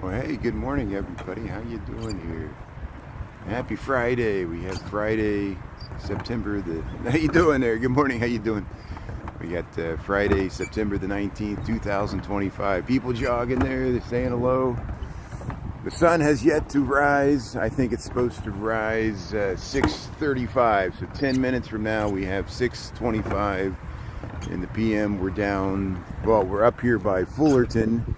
Well, hey, good morning, everybody. How you doing here? Happy Friday. We have Friday, September the... How you doing there? Good morning. How you doing? We got Friday, September the 19th, 2025. People jogging there. They're saying hello. The sun has yet to rise. I think it's supposed to rise 6:35. So 10 minutes from now, we have 6:25 in the PM. We're down... Well, we're up here by Fullerton,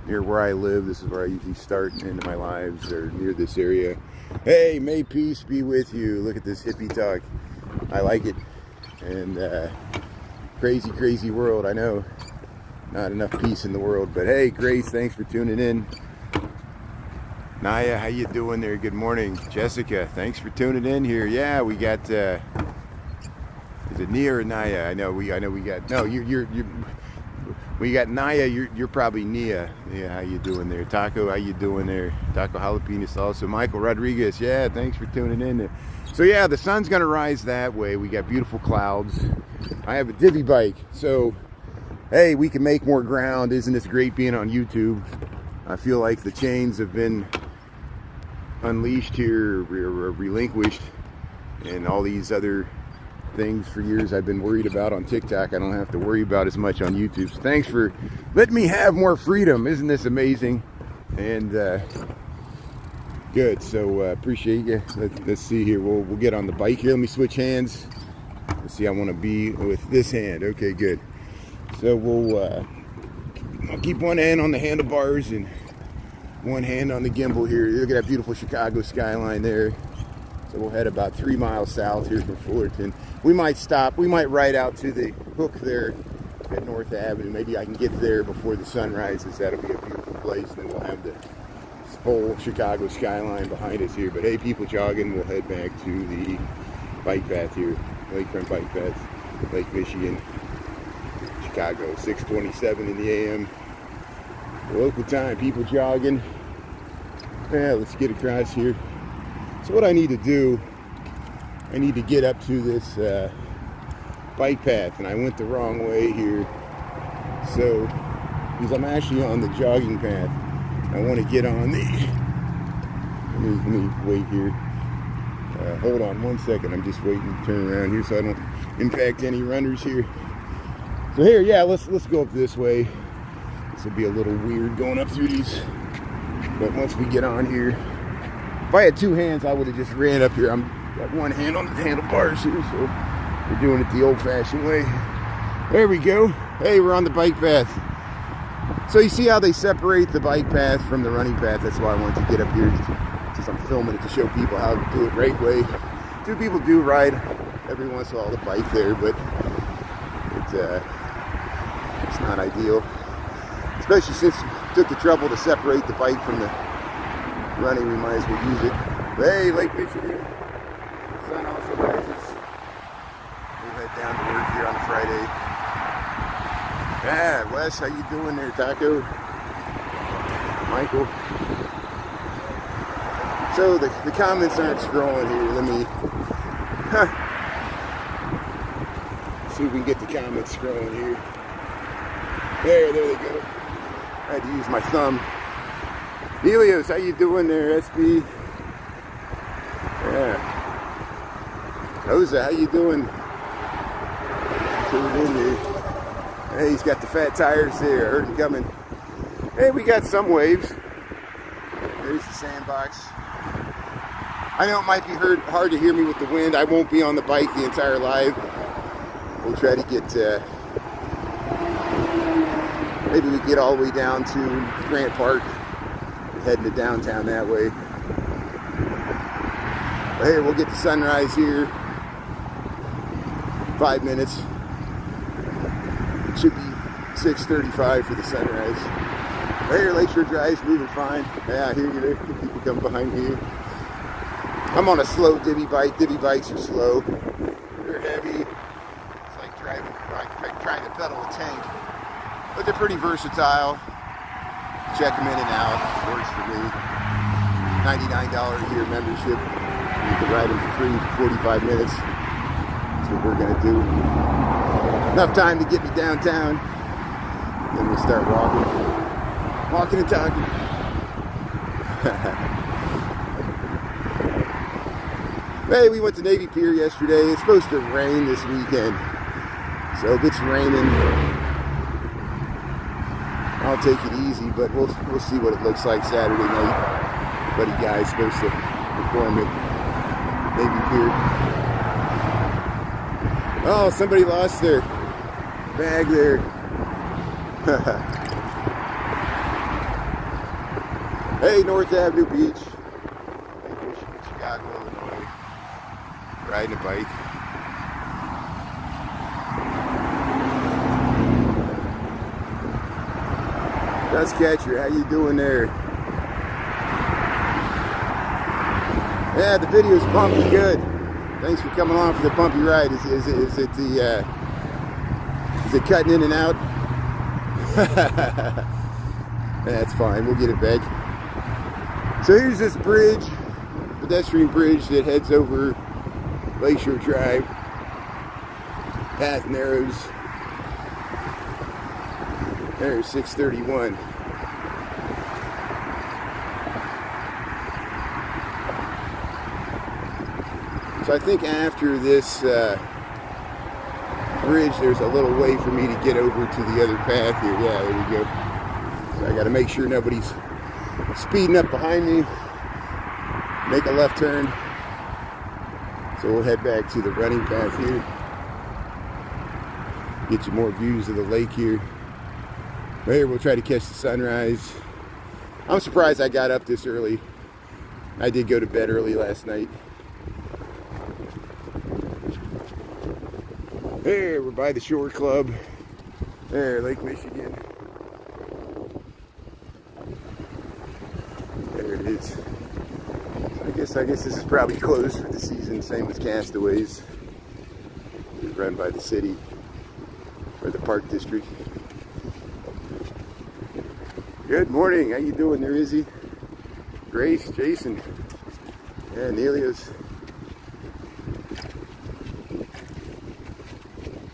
near where I live. This is where I usually start into my lives, or near this area. Hey, may peace be with you. Look at this hippie talk. I like it. And crazy world, I know. Not enough peace in the world, but hey, Grace, thanks for tuning in. Naya, how you doing there? Good morning. Jessica, thanks for tuning in here. Yeah, we got is it Nia or Naya? I know we got, no, we got Naya. You're probably Nia. Yeah, how you doing there? Taco, how you doing there? Taco Jalapenos also. Michael Rodriguez, yeah, thanks for tuning in. So yeah, the sun's gonna rise that way. We got beautiful clouds. I have a divvy bike, so hey, we can make more ground. Isn't this great being on YouTube? I feel like the chains have been unleashed here, or relinquished, and all these other things for years I've been worried about on TikTok, I don't have to worry about as much on YouTube. So thanks for letting me have more freedom. Isn't this amazing? And good. So appreciate you. Let's see here. We'll get on the bike here. Let me switch hands. Let's see. I want to be with this hand. Okay, good. So I'll keep one hand on the handlebars and one hand on the gimbal here. Look at that beautiful Chicago skyline there. So we'll head about 3 miles south here from Fullerton. We might stop. We might ride out to the hook there at North Avenue. Maybe I can get there before the sun rises. That'll be a beautiful place. And then we'll have the whole Chicago skyline behind us here. But hey, people jogging, we'll head back to the bike path here. Lakefront bike path, Lake Michigan, Chicago, 6:27 in the AM. Local time, people jogging. Yeah, let's get across here. So what I need to do, I need to get up to this bike path, and I went the wrong way here. So, because I'm actually on the jogging path, I want to get on the, let me wait here. Hold on one second, I'm just waiting to turn around here so I don't impact any runners here. So here, yeah, let's go up this way. This will be a little weird going up through these, but once we get on here, if I had two hands, I would have just ran up here. I'm got one hand on the handlebars here, so we're doing it the old-fashioned way. There we go. Hey, we're on the bike path. So you see how they separate the bike path from the running path? That's why I wanted to get up here, since I'm filming it to show people how to do it right way. People do ride every once in a while the bike there, but it's not ideal. Especially since we took the trouble to separate the bike from the running, we might as well use it. But hey, Lake Michigan, the sun also rises. We'll head down to work here on Friday. Yeah, Wes, how you doing there, Taco? Michael. So the comments aren't scrolling here. Let me see if we can get the comments scrolling here. There they go. I had to use my thumb. Helios, how you doing there, SB? Yeah. Rosa, how you doing? Tune in there. Hey, he's got the fat tires there. I heard him coming. Hey, we got some waves. There's the sandbox. I know it might be hard to hear me with the wind. I won't be on the bike the entire live. We'll try to get, maybe we get all the way down to Grant Park. Heading to downtown that way. But hey, we'll get the sunrise here. 5 minutes. It should be 6:35 for the sunrise. But here, Lakeshore Drive's moving fine. Yeah, here you go. People come behind me. I'm on a slow divvy bike. Divvy bikes are slow. They're heavy. It's like trying to pedal a tank. But they're pretty versatile. Check them in and out. Works for me. $99 a year membership. You can ride them for free for 45 minutes. That's what we're going to do. Enough time to get me downtown. Then we'll start walking and talking. Hey, we went to Navy Pier yesterday. It's supposed to rain this weekend. So if it's raining, I'll take it easy, but we'll see what it looks like Saturday night. Buddy guy's supposed to perform at Navy Pier. Oh, somebody lost their bag there. Hey, North Avenue Beach. Chicago, Illinois. Riding a bike. Dust Catcher, how you doing there? Yeah, the video's bumpy good. Thanks for coming along for the bumpy ride. Is it cutting in and out? That's fine, we'll get it back. So here's this bridge, pedestrian bridge that heads over Lakeshore Drive. Path narrows. There's 631. So I think after this bridge, there's a little way for me to get over to the other path here. Yeah, there we go. So I got to make sure nobody's speeding up behind me. Make a left turn. So we'll head back to the running path here. Get you more views of the lake here. Here we'll try to catch the sunrise. I'm surprised I got up this early. I did go to bed early last night. There, we're by the Shore Club. There, Lake Michigan. There it is. I guess this is probably closed for the season, same as Castaways. It's run by the city or the Park District. Good morning. How you doing there, Izzy? Grace, Jason. Yeah, Nelia's.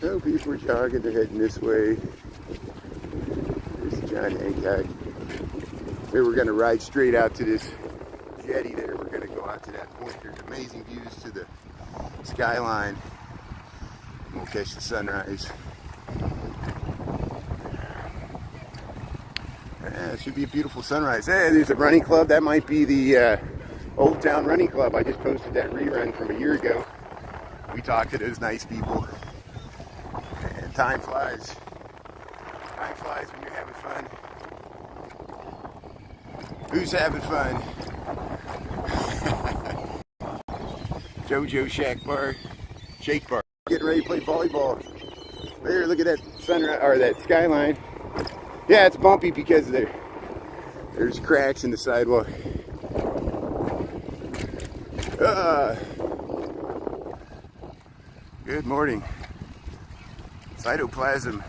Oh, people are jogging. They're heading this way. There's John Hancock. Here we're going to ride straight out to this jetty there. We're going to go out to that point. There's amazing views to the skyline. We'll catch the sunrise. Yeah, it should be a beautiful sunrise. Hey, there's a running club. That might be the Old Town Running Club. I just posted that rerun from a year ago. We talked to those nice people. And time flies. Time flies when you're having fun. Who's having fun? JoJo Shake Bar. Getting ready to play volleyball. There, look at that sunrise or that skyline. Yeah, it's bumpy because there's cracks in the sidewalk. Good morning. Cytoplasm.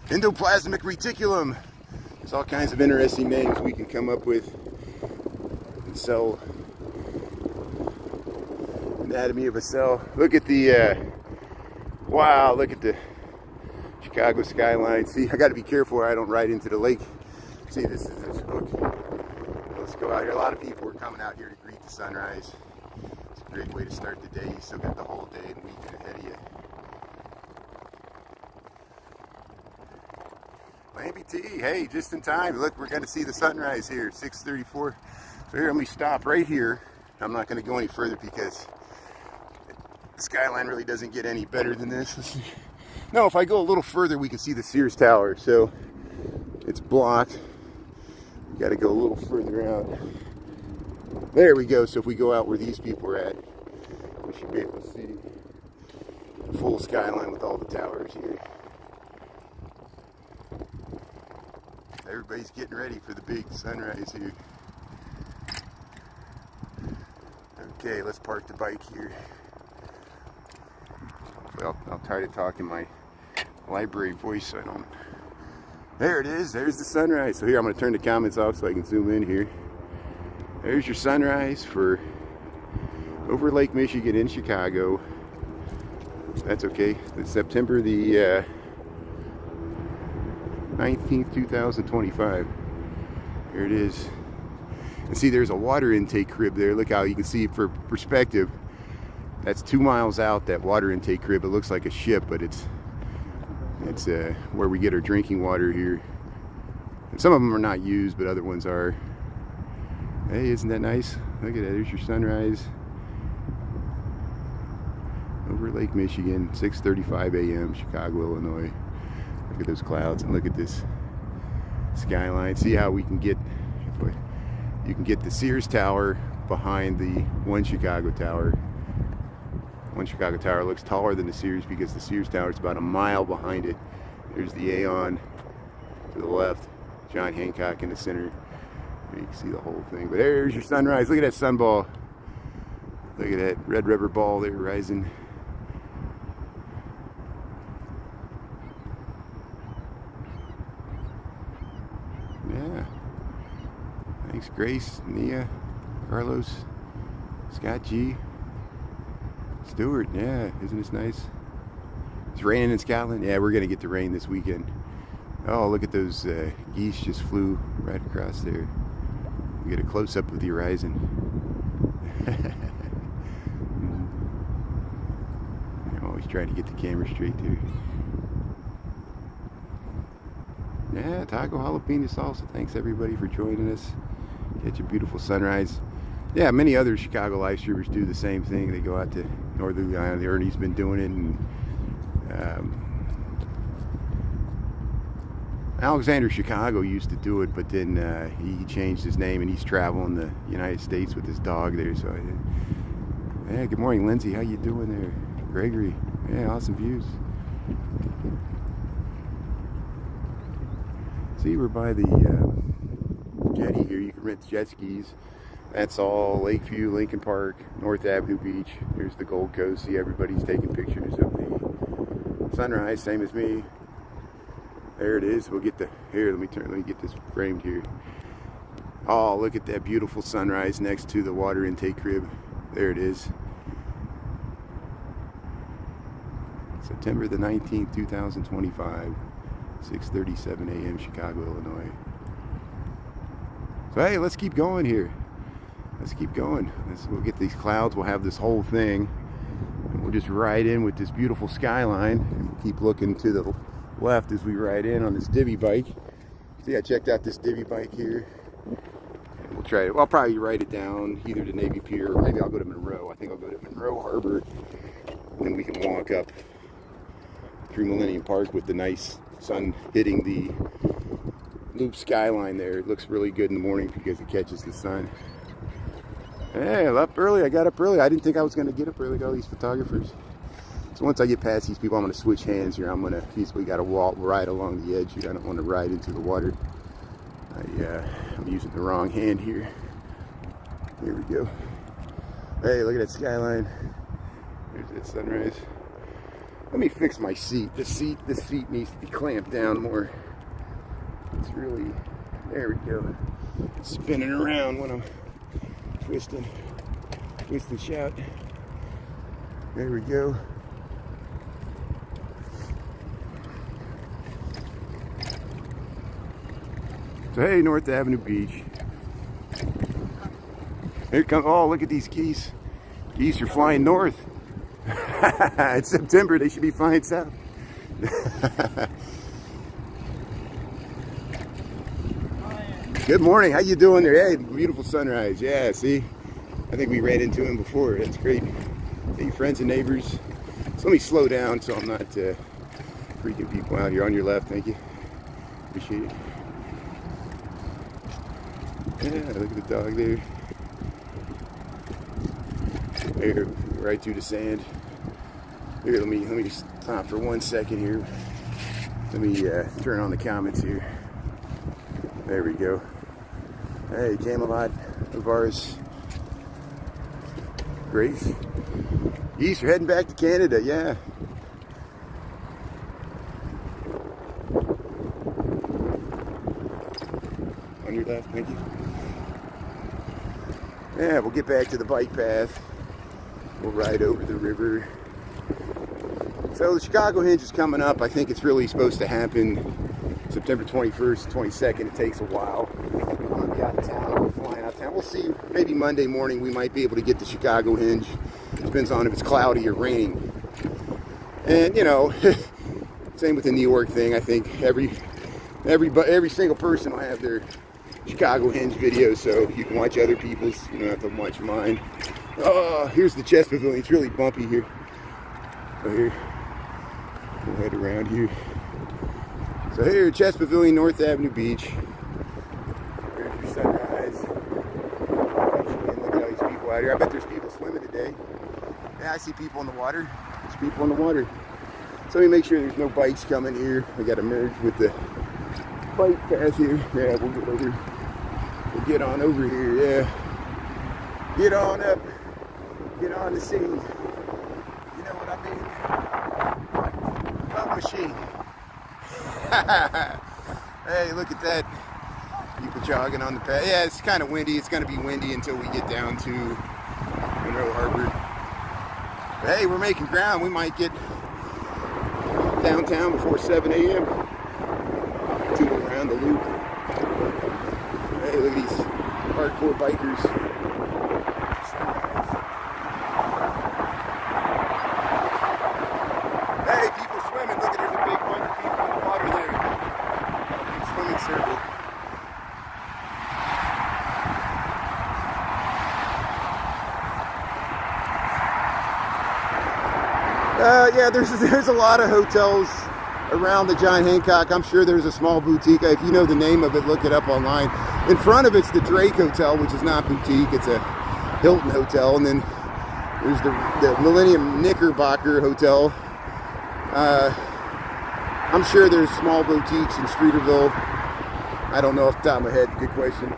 Endoplasmic reticulum. There's all kinds of interesting names we can come up with. And cell. Anatomy of a cell. Look at the wow, look at the Chicago skyline. See, I got to be careful where I don't ride into the lake. See, this is this hook. Let's go out here. A lot of people are coming out here to greet the sunrise. It's a great way to start the day. You still got the whole day and weekend ahead of you. Maybe tea. Hey, just in time. Look, we're going to see the sunrise here, 6:34. So here, let me stop right here. I'm not going to go any further because the skyline really doesn't get any better than this. No, if I go a little further, we can see the Sears Tower. So it's blocked. We got to go a little further out. There we go. So if we go out where these people are at, we should be able to see the full skyline with all the towers here. Everybody's getting ready for the big sunrise here. Okay, let's park the bike here. I'll try to talk in my library voice so I don't... There it is. There's the sunrise. So here, I'm going to turn the comments off so I can zoom in here. There's your sunrise for over Lake Michigan in Chicago. That's okay. It's September the 19th, 2025. There it is. And see, there's a water intake crib there. Look how you can see for perspective. That's 2 miles out, that water intake crib. It looks like a ship, but it's where we get our drinking water here. And some of them are not used, but other ones are. Hey, isn't that nice? Look at that. There's your sunrise over Lake Michigan, 6:35 a.m., Chicago, Illinois. Look at those clouds and look at this skyline. See how we can get, you can get the Sears Tower behind the One Chicago Tower. One Chicago Tower looks taller than the Sears because the Sears Tower is about a mile behind it. There's the Aon to the left, John Hancock in the center. You can see the whole thing. But there's your sunrise. Look at that sunball. Look at that Red River ball there rising. Yeah. Thanks, Grace, Nia, Carlos, Scott G. Stewart, yeah, isn't this nice? It's raining in Scotland. Yeah, we're gonna get the rain this weekend. Oh, look at those geese just flew right across there. We get a close-up of the horizon. I'm always trying to get the camera straight too. Yeah, taco jalapeno salsa. Thanks everybody for joining us. Catch a beautiful sunrise. Yeah, many other Chicago live streamers do the same thing. They go out to Northern Louisiana. Ernie's been doing it, and Alexander Chicago used to do it, but then he changed his name and he's traveling the United States with his dog there. So, yeah, good morning, Lindsay. How you doing there? Gregory, yeah, awesome views. See, we're by the jetty here. You can rent jet skis. That's all Lakeview, Lincoln Park, North Avenue Beach. Here's the Gold Coast. See, everybody's taking pictures of the sunrise, same as me. There it is. We'll get the, here, let me get this framed here. Oh, look at that beautiful sunrise next to the water intake crib. There it is. September the 19th, 2025, 6:37 a.m. Chicago, Illinois. So hey, let's keep going here. Let's keep going. We'll get these clouds. We'll have this whole thing. And we'll just ride in with this beautiful skyline. And we'll keep looking to the left as we ride in on this divvy bike. See, I checked out this divvy bike here. And we'll try it. Well, I'll probably ride it down either to Navy Pier or maybe I'll go to Monroe. I think I'll go to Monroe Harbor. And then we can walk up through Millennium Park with the nice sun hitting the loop skyline there. It looks really good in the morning because it catches the sun. Hey, I'm up early. I got up early. I didn't think I was going to get up early. Got all these photographers. So once I get past these people, I'm going to switch hands here. I'm going to basically got to ride along the edge here. I don't want to ride into the water. I'm using the wrong hand here. Here we go. Hey, look at that skyline. There's that sunrise. Let me fix my seat. This seat needs to be clamped down more. It's really, there we go. It's spinning around when I'm twisting shout. There we go. So hey, North Avenue Beach. Here come, oh, look at these geese. Geese are flying north. It's September, they should be flying south. Good morning, how you doing there? Hey, beautiful sunrise. Yeah, see? I think we ran into him before. That's great. Hey, friends and neighbors. So let me slow down so I'm not freaking people out here. On your left, thank you. Appreciate it. Yeah, look at the dog there. There, right through the sand. Here, let me just stop for 1 second here. Let me turn on the comments here. There we go. Hey, Camelot, Avaris, Grace. Geese are heading back to Canada, yeah. On your left, thank you. Yeah, we'll get back to the bike path. We'll ride over the river. So the Chicago Hinge is coming up. I think it's really supposed to happen September 21st, 22nd. It takes a while. I'm going to be out of town. We're flying out of town. We'll see. Maybe Monday morning we might be able to get the Chicago Hinge. Depends on if it's cloudy or raining. And, you know, same with the New York thing. I think every single person will have their Chicago Hinge video, so you can watch other people's. You don't have to watch mine. Oh, here's the chess pavilion. It's really bumpy here. So here, we'll head around here. So here, chess pavilion, North Avenue Beach. There's your sunrise. Look at all these people out here. I bet there's people swimming today. Yeah, I see people in the water. There's people in the water. So let me make sure there's no bikes coming here. I got to merge with the bike path here. Yeah, we'll get over. We'll get on over here. Yeah. Get on up. Get on the scene. You know what I mean? Love machine. Hey, look at that. People jogging on the path. Yeah, it's kind of windy. It's going to be windy until we get down to Monroe Harbor. But hey, we're making ground. We might get downtown before 7 a.m. Two around the loop. Hey, look at these hardcore bikers. Hey, people swimming. Look at there's a big bunch of people in the water there. Big swimming circle. Yeah, there's a lot of hotels around the John Hancock. I'm sure there's a small boutique. If you know the name of it, look it up online. In front of it's the Drake Hotel, which is not boutique. It's a Hilton hotel. And then there's the Millennium Knickerbocker Hotel. I'm sure there's small boutiques in Streeterville. I don't know off the top of my head. Good question.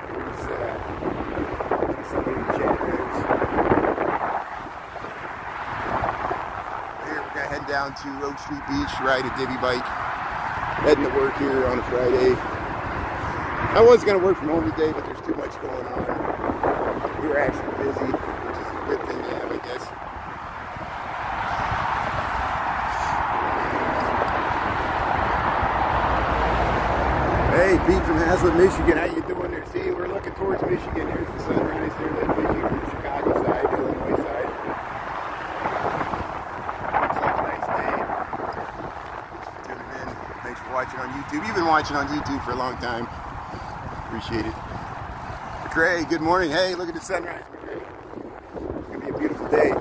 There's somebody in the chat rooms. Here we're gonna head down to Oak Street Beach, ride a divvy bike. Heading to work here on a Friday. I was gonna work from home today, but there's too much going on. We were actually busy, which is a good thing to have, I guess. Hey, Pete from Hazlet, Michigan. How you doing there? See, we're looking towards Michigan. There's the sunrise there. That's Michigan from the Chicago side, Illinois side. Looks like a nice day. Thanks for tuning in. Thanks for watching on YouTube. You've been watching on YouTube for a long time. Appreciate it. McRae, good morning. Hey, look at the sunrise, McRae. It's going to be a beautiful day.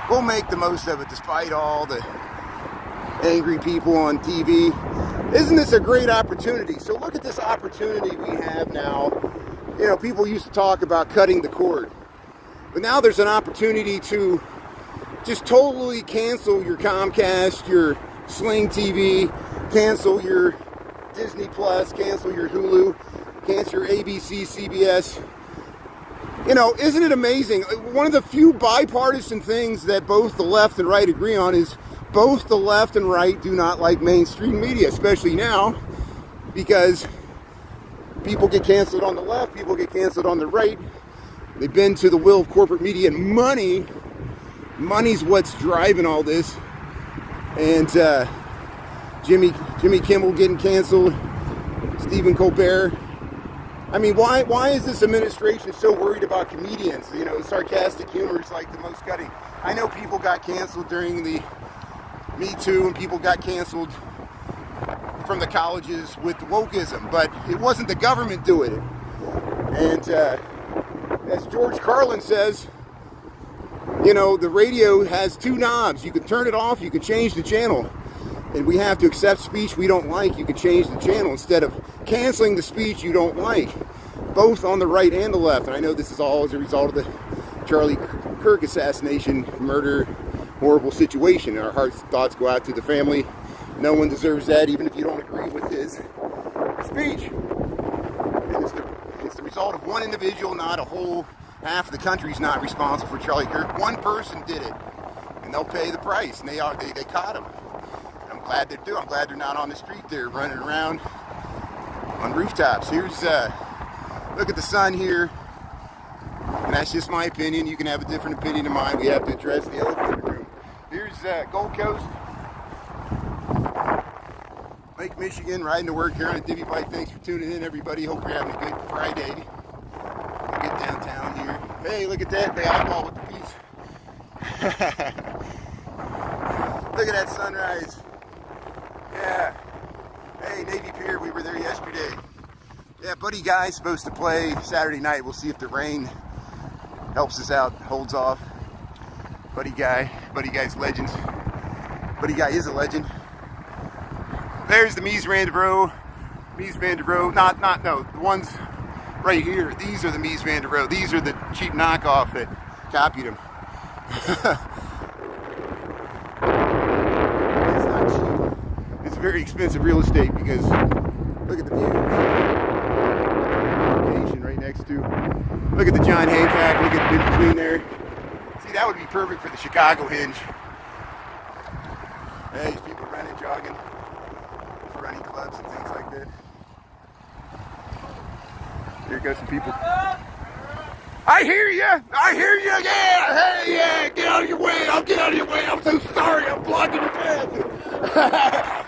We'll make the most of it despite all the angry people on TV. Isn't this a great opportunity? So look at this opportunity we have now. You know, people used to talk about cutting the cord. But now there's an opportunity to just totally cancel your Comcast, your Sling TV, cancel your Disney Plus, cancel your Hulu, cancel your ABC, CBS. You know, isn't it amazing? One of the few bipartisan things that both the left and right agree on is both the left and right do not like mainstream media, especially now, because people get canceled on the left, people get canceled on the right. They bend to the will of corporate media, and money's what's driving all this. And Jimmy Kimmel getting canceled, Stephen Colbert. I mean, why is this administration so worried about comedians? You know, sarcastic humor is like the most cutting. I know people got canceled during the Me Too, and people got canceled from the colleges with wokeism, but it wasn't the government doing it. And as George Carlin says, you know, the radio has two knobs. You can turn it off, you can change the channel. And we have to accept speech we don't like. You can change the channel instead of canceling the speech you don't like, both on the right and the left. And I know this is all as a result of the Charlie Kirk assassination, murder, horrible situation. Our hearts, thoughts go out to the family. No one deserves that, even if you don't agree with his speech. And it's the result of one individual, not a whole half of the country's not responsible for Charlie Kirk. One person did it, and they'll pay the price. And they caught him. I'm glad they do. I'm glad they're not on the street there running around on rooftops. Here's look at the sun here. And that's just my opinion. You can have a different opinion than mine. We have to address the elephant in the room. Here's Gold Coast. Lake Michigan, riding to work here on a divvy bike. Thanks for tuning in, everybody. Hope you're having a good Friday. We'll get downtown here. Hey, look at that. They eyeball with the piece. Look at that sunrise. Yeah. Hey, Navy Pier, we were there yesterday. Yeah, Buddy Guy's supposed to play Saturday night. We'll see if the rain helps us out, holds off. Buddy Guy's legends. Buddy Guy is a legend. There's the Mies van der Rohe. No, the ones right here. These are the Mies van der Rohe. These are the cheap knockoff that copied them. It's not cheap. It's very expensive real estate because look at the views. Location right next to. Look at the John Hancock. Look at the in between there. See, that would be perfect for the Chicago Hinge. Hey, these people running, jogging, for running clubs and things like that. Here goes some people. I hear you, yeah, hey, yeah, get out of your way, I'll get out of your way, I'm so sorry, I'm blocking your path.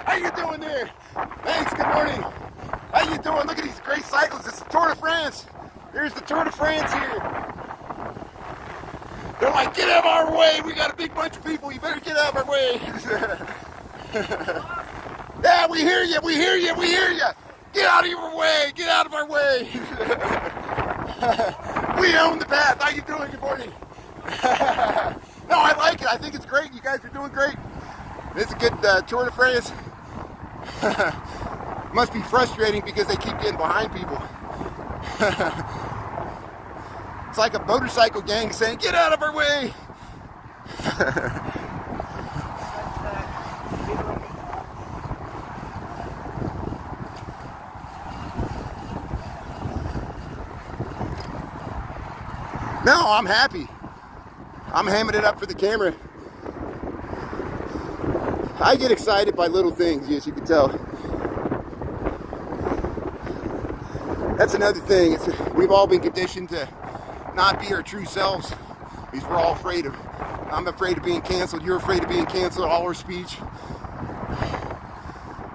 How you doing there? Thanks, good morning. How you doing? Look at these great cyclists, it's the Tour de France. Here's the Tour de France here. They're like, get out of our way, we got a big bunch of people, you better get out of our way. Yeah, we hear you. Get out of your way, get out of our way. We own the path. How you doing? Good morning. No, I like it. I think it's great. You guys are doing great. It's a good Tour de France. Must be frustrating because they keep getting behind people. It's like a motorcycle gang saying, get out of our way. No, I'm happy. I'm hamming it up for the camera. I get excited by little things, as you can tell. That's another thing. We've all been conditioned to not be our true selves because we're all afraid of. I'm afraid of being canceled. You're afraid of being canceled. All our speech.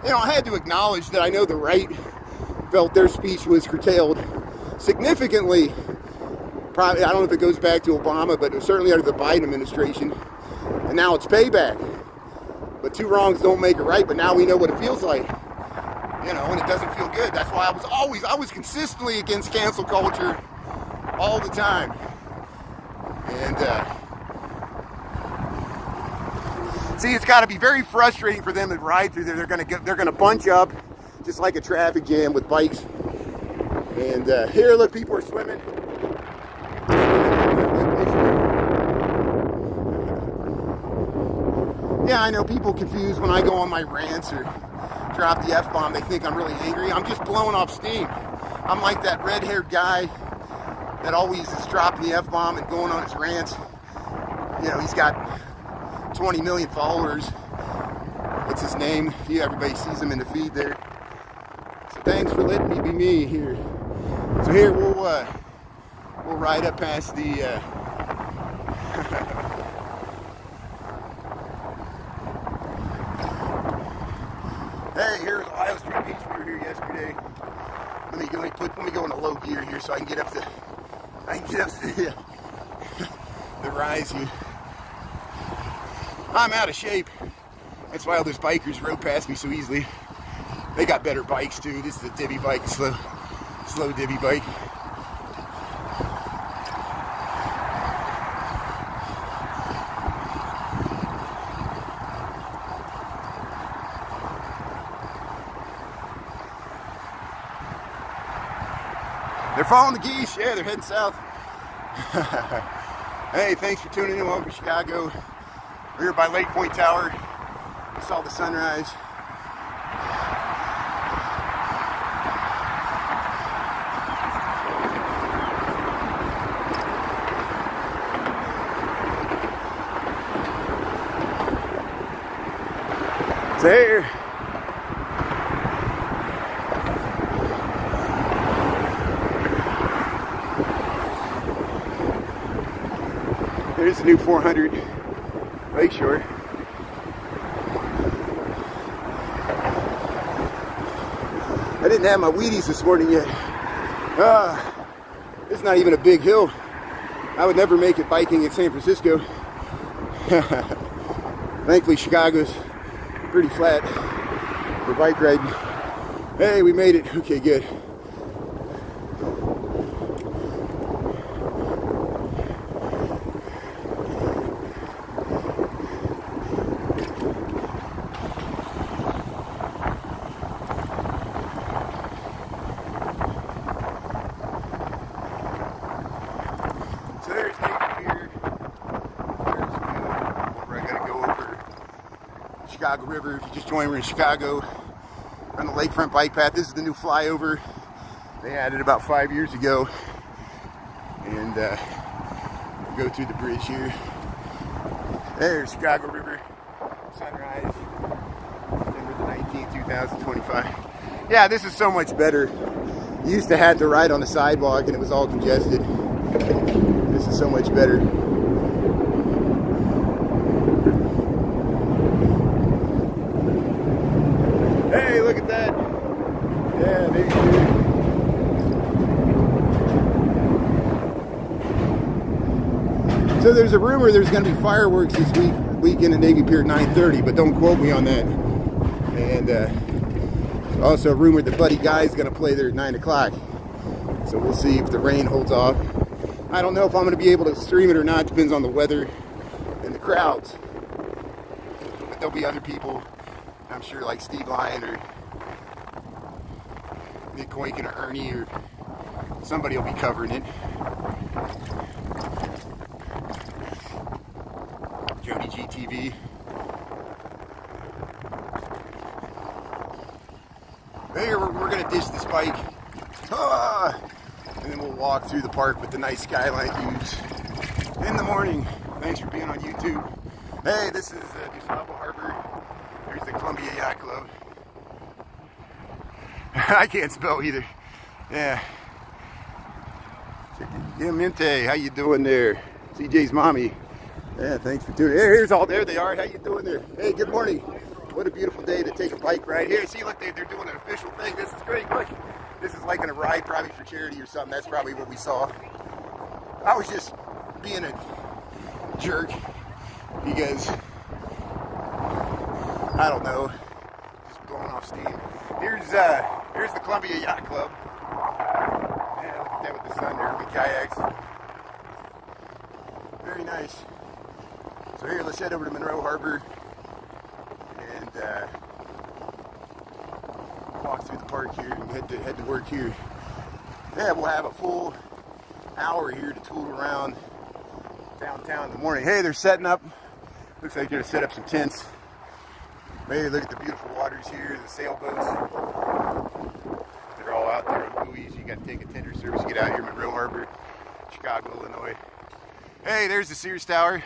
You know, I had to acknowledge that I know the right felt their speech was curtailed significantly. Probably, I don't know if it goes back to Obama, but it was certainly under the Biden administration. And now it's payback. But two wrongs don't make it right, but now we know what it feels like. You know, and it doesn't feel good. That's why I was consistently against cancel culture all the time. And, see, it's got to be very frustrating for them to ride through there. They're gonna bunch up just like a traffic jam with bikes. And here, look, people are swimming. Yeah, I know people confused when I go on my rants or drop the F-bomb. They think I'm really angry. I'm just blowing off steam. I'm like that red-haired guy that always is dropping the F-bomb and going on his rants. You know, he's got 20 million followers. What's his name? Yeah, everybody sees him in the feed there. So thanks for letting me be me here. So here we'll ride up past the Hey, here's LaSalle Street Beach. We were here yesterday. Let me go in a low gear here so I can get up the rise here. I'm out of shape. That's why all those bikers rode past me so easily. They got better bikes too. This is a divvy bike, a slow divvy bike. They're following the geese. Yeah, they're heading south. Hey, thanks for tuning in. Welcome to Chicago. We're here by Lake Point Tower. We saw the sunrise. It's there. There's the new 400 Lakeshore. didn't have my Wheaties this morning yet. It's not even a big hill. I would never make it biking in San Francisco. Thankfully, Chicago's pretty flat for bike riding. Hey, we made it. Okay, good. Chicago River. If you just joined, we're in Chicago on the Lakefront bike path. This is the new flyover they added about 5 years ago, and go through the bridge here. There's Chicago River sunrise, September the 19th, 2025. Yeah, this is so much better. You used to have to ride on the sidewalk and it was all congested. This is so much better. Hey, look at that. Yeah, Navy Pier. So there's a rumor there's going to be fireworks this weekend at Navy Pier at 9:30, but don't quote me on that. And also rumored that Buddy Guy's going to play there at 9 o'clock. So we'll see if the rain holds off. I don't know if I'm going to be able to stream it or not. Depends on the weather and the crowds. But there'll be other people, I'm sure, like Steve Lyon or Nick Koiken or Ernie, or somebody will be covering it. Jody GTV. There, we're going to dish this bike. And then we'll walk through the park with the nice skyline views in the morning. Thanks for being on YouTube. Hey, this is LaSalle Harbor. There's the Columbia Yacht Club. I can't spell either. Yeah. Mente, how you doing there? CJ's mommy. Yeah, thanks for tuning in. Here's all there they are. How you doing there? Hey, good morning. What a beautiful day to take a bike ride. Here, see, look, they're doing an official thing. This is great. Look, this is like a ride probably for charity or something. That's probably what we saw. I was just being a jerk because, I don't know, just blowing off steam. Here's the Columbia Yacht Club. Yeah, look at that with the sun there, with kayaks. Very nice. So here, let's head over to Monroe Harbor and walk through the park here and head to work here. Yeah, we'll have a full hour here to tool around downtown in the morning. Hey, they're setting up. Looks like they're going to set up some tents. Hey, look at the beautiful waters here, the sailboats. They're all out there on buoys. You got to take a tender service to get out here, Monroe Harbor, Chicago, Illinois. Hey, there's the Sears Tower.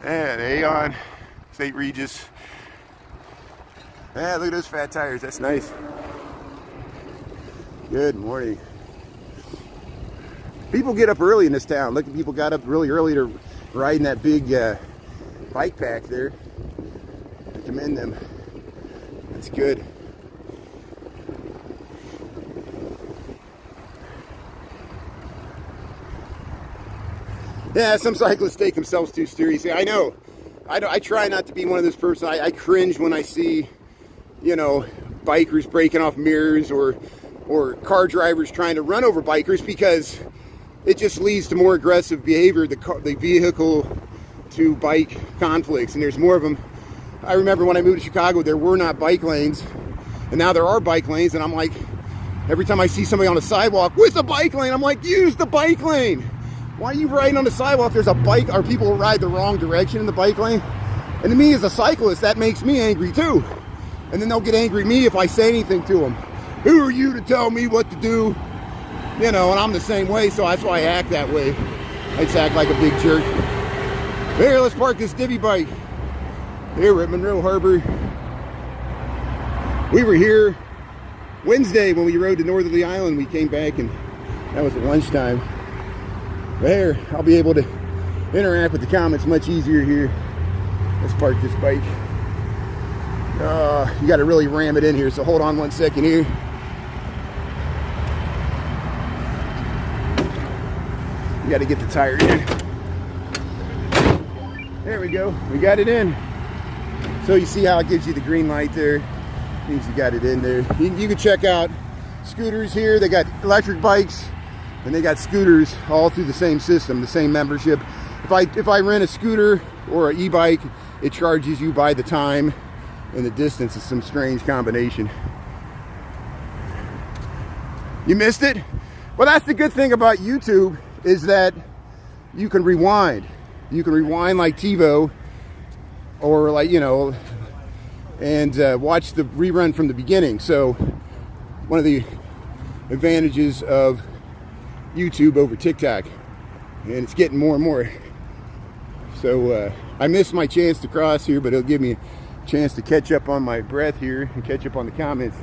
And Aeon, St. Regis. Yeah, look at those fat tires. That's nice. Good morning. People get up early in this town. Look at people got up really early to ride in that big bike pack there. I commend them. That's good. Yeah, some cyclists take themselves too seriously. I know. I try not to be one of those persons. I cringe when I see, you know, bikers breaking off mirrors or car drivers trying to run over bikers, because it just leads to more aggressive behavior, the vehicle to bike conflicts, and there's more of them. I remember when I moved to Chicago, there were not bike lanes, and now there are bike lanes, and I'm like, every time I see somebody on a sidewalk with a bike lane, I'm like, use the bike lane. Why are you riding on the sidewalk? There's a bike, or people ride the wrong direction in the bike lane. And to me, as a cyclist, that makes me angry too. And then they'll get angry at me if I say anything to them. Who are you to tell me what to do? You know, and I'm the same way, so that's why I act that way. I just act like a big jerk. Here, let's park this divvy bike. Here we're at Monroe Harbor. We were here Wednesday when we rode to Northerly Island. We came back and that was at lunchtime. There, I'll be able to interact with the comments much easier here. Let's park this bike. You got to really ram it in here, so hold on one second here. We got to get the tire in. There we go. We got it in. So you see how it gives you the green light there? Means you got it in there. You can check out scooters here. They got electric bikes and they got scooters all through the same system, the same membership. If I rent a scooter or an e-bike, it charges you by the time and the distance. Is some strange combination. You missed it? Well, that's the good thing about YouTube, is that you can rewind. You can rewind like TiVo, or like, you know, and watch the rerun from the beginning. So one of the advantages of YouTube over TikTok, and it's getting more and more. So I missed my chance to cross here, but it'll give me a chance to catch up on my breath here and catch up on the comments.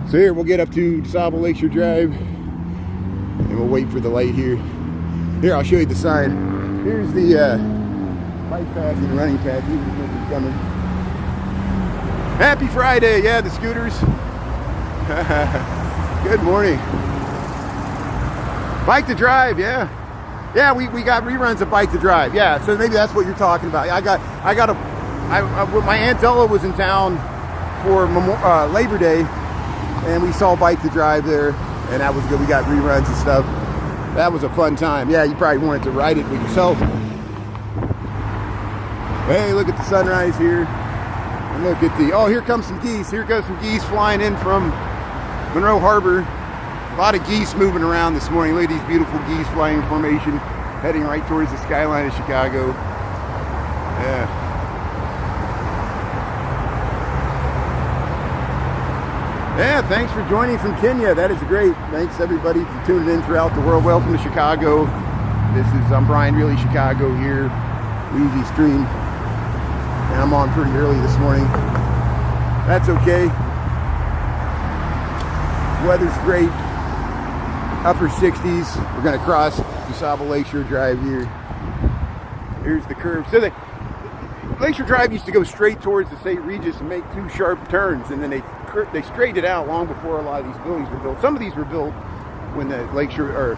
So here, we'll get up to DeSable Lakeshore Drive and we'll wait for the light here. Here, I'll show you the sign. Here's the bike path and running path. Coming. Happy Friday, yeah, the scooters. Good morning. Bike to Drive, yeah. Yeah, we got reruns of Bike to Drive. Yeah, so maybe that's what you're talking about. My Aunt Ella was in town for Labor Day, and we saw Bike to Drive there, and that was good. We got reruns and stuff. That was a fun time. Yeah, you probably wanted to ride it with yourself. Hey, look at the sunrise here. And look at the, oh, here comes some geese. Here goes some geese flying in from Monroe Harbor. A lot of geese moving around this morning. Look at these beautiful geese flying in formation, heading right towards the skyline of Chicago. Yeah. Yeah, thanks for joining from Kenya. That is great. Thanks everybody for tuning in throughout the world. Welcome to Chicago. I'm Brian Really Chicago here, Easy Stream. And I'm on pretty early this morning. That's okay. Weather's great. Upper 60s. We're going to cross DeSable Lakeshore Drive here. Here's the curve. So Lakeshore Drive used to go straight towards the St. Regis and make two sharp turns, and then they straightened it out long before a lot of these buildings were built. Some of these were built when the Lakeshore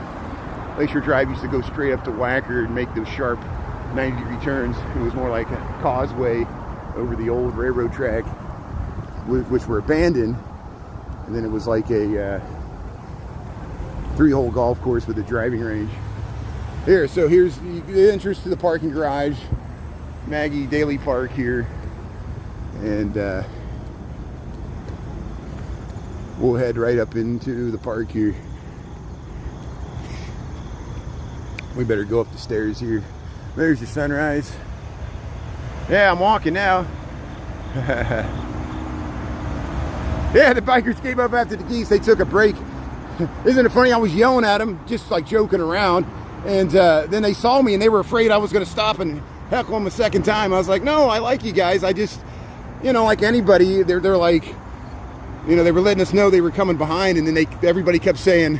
Drive used to go straight up to Wacker and make those sharp 90-degree turns. It was more like a causeway over the old railroad track, which were abandoned, and then it was like a 3-hole golf course with a driving range. Here, so here's the entrance to the parking garage, Maggie Daily Park here, and we'll head right up into the park here. We better go up the stairs here. There's your sunrise. Yeah, I'm walking now. Yeah, the bikers came up after the geese. They took a break. Isn't it funny? I was yelling at them, just like joking around. And then they saw me and they were afraid I was going to stop and heckle them a second time. I was like, no, I like you guys. I just, you know, like anybody, they're like, you know, they were letting us know they were coming behind. And then everybody kept saying,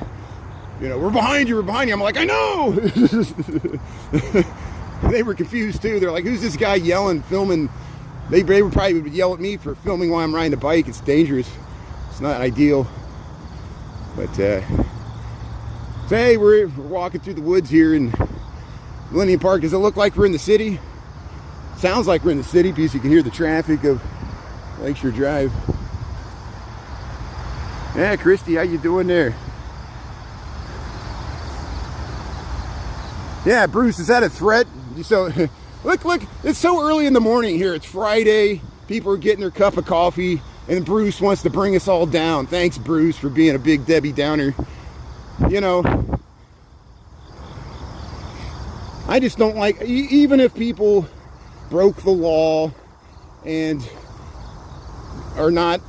you know, we're behind you, we're behind you. I'm like, I know. They were confused too. They're like, who's this guy yelling, filming? They would probably yell at me for filming while I'm riding a bike. It's dangerous. It's not ideal. But so hey, we're walking through the woods here in Millennium Park. Does it look like we're in the city? Sounds like we're in the city because you can hear the traffic of Lakeshore Drive. Yeah, Christy, how you doing there? Yeah, Bruce, is that a threat? So, look, it's so early in the morning here. It's Friday. People are getting their cup of coffee, and Bruce wants to bring us all down. Thanks, Bruce, for being a big Debbie Downer. You know, I just don't like, even if people broke the law and are not,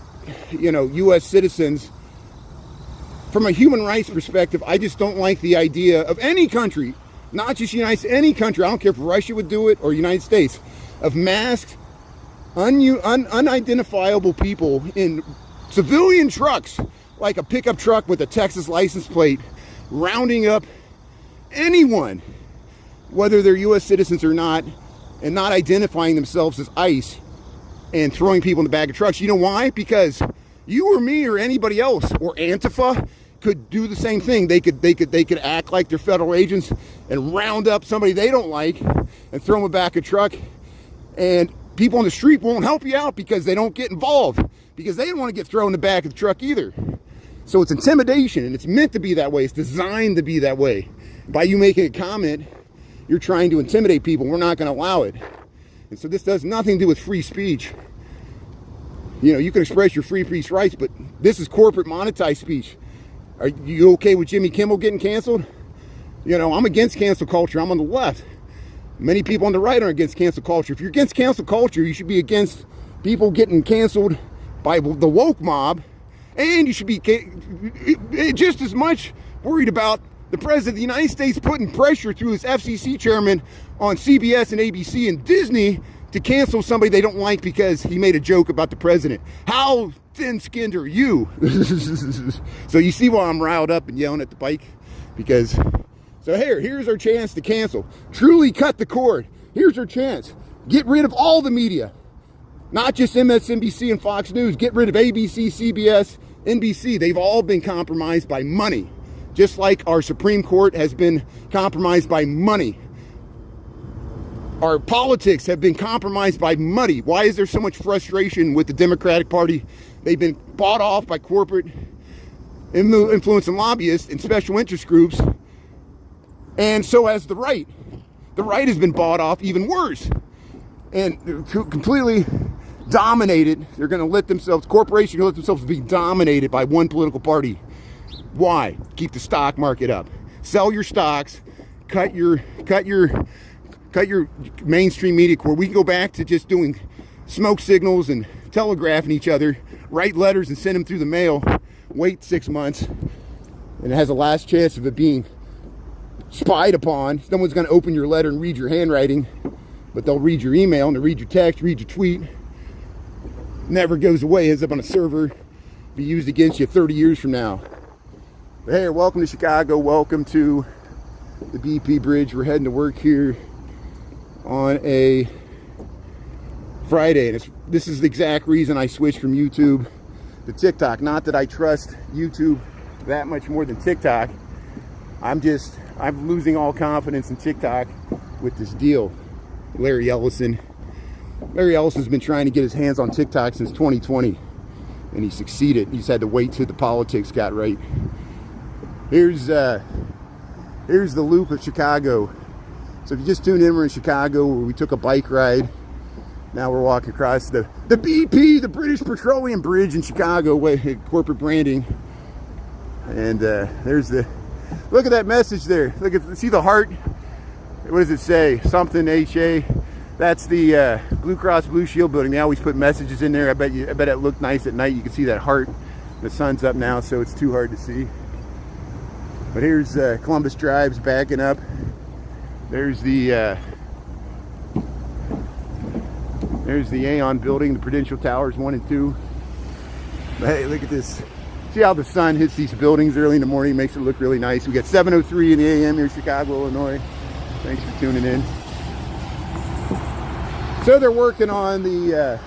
you know, U.S. citizens, from a human rights perspective, I just don't like the idea of any country, not just United States, any country, I don't care if Russia would do it or United States, of masked, unidentifiable people in civilian trucks, like a pickup truck with a Texas license plate, rounding up anyone, whether they're U.S. citizens or not, and not identifying themselves as ICE, and throwing people in the back of trucks. You know why? Because you or me or anybody else, or Antifa, could do the same thing. They could act like they're federal agents and round up somebody they don't like and throw them back a truck, and people on the street won't help you out because they don't get involved, because they don't want to get thrown in the back of the truck either. So it's intimidation, and it's meant to be that way. It's designed to be that way. By you making a comment, you're trying to intimidate people. We're not going to allow it. And so this does nothing to do with free speech. You know, you can express your free speech rights, but this is corporate monetized speech. Are you okay with Jimmy Kimmel getting canceled? You know, I'm against cancel culture. I'm on the left. Many people on the right are against cancel culture. If you're against cancel culture, you should be against people getting canceled by the woke mob, and you should be just as much worried about the President of the United States putting pressure through his FCC chairman on CBS and ABC and Disney to cancel somebody they don't like because he made a joke about the president. How thin-skinned are you? So you see why I'm riled up and yelling at the bike? Because, so here's our chance to cancel. Truly cut the cord. Here's our chance. Get rid of all the media. Not just MSNBC and Fox News. Get rid of ABC, CBS, NBC. They've all been compromised by money. Just like our Supreme Court has been compromised by money. Our politics have been compromised by money. Why is there so much frustration with the Democratic Party? They've been bought off by corporate influence and lobbyists and special interest groups. And so has the right. The right has been bought off even worse. And completely dominated. They're going to let themselves, corporations are going to let themselves be dominated by one political party. Why? Keep the stock market up. Sell your stocks. Cut your mainstream media where we can go back to just doing smoke signals and telegraphing each other, write letters and send them through the mail, wait 6 months, and it has a last chance of it being spied upon. Someone's going to open your letter and read your handwriting, but they'll read your email and they'll read your text, read your tweet. Never goes away, ends up on a server, be used against you 30 years from now. But hey, welcome to Chicago. Welcome to the BP Bridge. We're heading to work here on a Friday, and this is the exact reason I switched from YouTube to TikTok. Not that I trust YouTube that much more than TikTok. I'm losing all confidence in TikTok with this deal. Larry Ellison's been trying to get his hands on TikTok since 2020, and he succeeded. He's had to wait till the politics got right. Here's the loop of Chicago. So if you just tuned in, we're in Chicago where we took a bike ride. Now we're walking across the BP, the British Petroleum Bridge in Chicago, corporate branding. And look at that message there. See the heart? What does it say? Something HA. That's the Blue Cross Blue Shield building. They always put messages in there. I bet it looked nice at night. You can see that heart. The sun's up now, so it's too hard to see. But here's Columbus Drive's backing up. There's the Aon building, the Prudential Towers 1 and 2. But hey, look at this. See how the sun hits these buildings early in the morning, makes it look really nice. We got 7:03 in the a.m. here in Chicago, Illinois. Thanks for tuning in. So they're working on the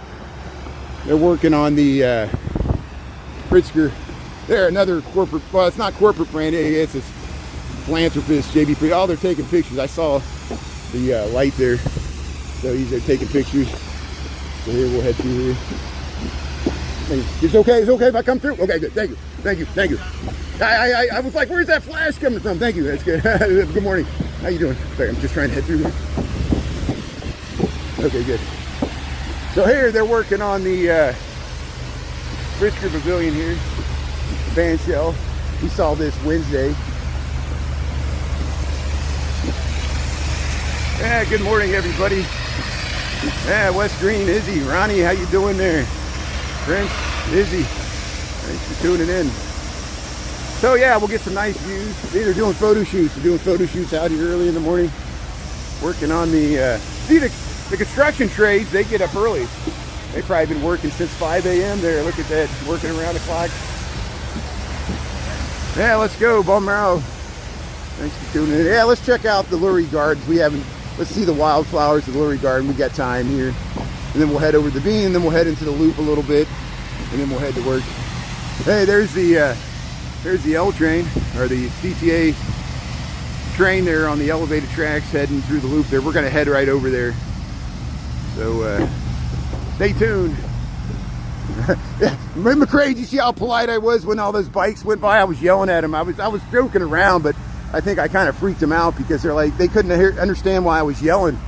Pritzker. There, another corporate, well, it's not corporate branding, it's a philanthropist, JB. Oh, they're taking pictures. I saw the light there. So they're taking pictures. So here, we'll head through here. It's okay if I come through? Okay, good. Thank you. I was like, where's that flash coming from? Thank you, that's good. Good morning. How you doing? Sorry, I'm just trying to head through here. Okay, good. So here, they're working on the Pritzker Pavilion here. Band shell. We saw this Wednesday. Yeah, good morning, everybody. Yeah, West Green, Izzy, Ronnie, how you doing there? Prince, Izzy, thanks for tuning in. So yeah, we'll get some nice views. They're doing photo shoots. We're doing photo shoots out here early in the morning. Working on the construction trades. They get up early. They've probably been working since 5 a.m. there. Look at that, working around the clock. Yeah, let's go, Monroe. Thanks for tuning in. Yeah, let's check out the Lurie Gardens. Let's see the wildflowers of the Lurie Garden. We got time here. And then we'll head over to the Bean, and then we'll head into the loop a little bit, and then we'll head to work. Hey, there's There's the L train, or the CTA train there on the elevated tracks heading through the loop there. We're going to head right over there. So stay tuned. Remember, Craig, you see how polite I was when all those bikes went by? I was yelling at them. I was joking around, but I think I kind of freaked them out because they couldn't understand why I was yelling.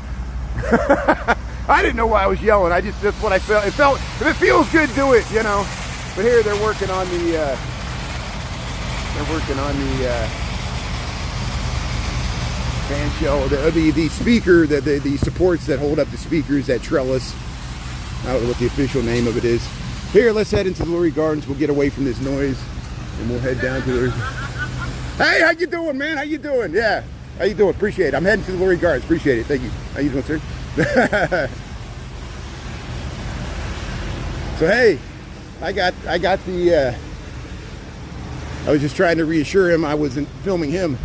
I didn't know why I was yelling. That's what I felt. If it feels good, do it, you know. But here they're working on the fan shell, the speaker, the supports that hold up the speakers, that trellis. I don't know what the official name of it is. Here, let's head into the Lurie Gardens. We'll get away from this noise, and we'll head down to the... Hey, how you doing, man? How you doing? Yeah, how you doing? Appreciate it. I'm heading to the Lurie Gardens. Appreciate it. Thank you. How you doing, sir? So hey, I got the. I was just trying to reassure him I wasn't filming him.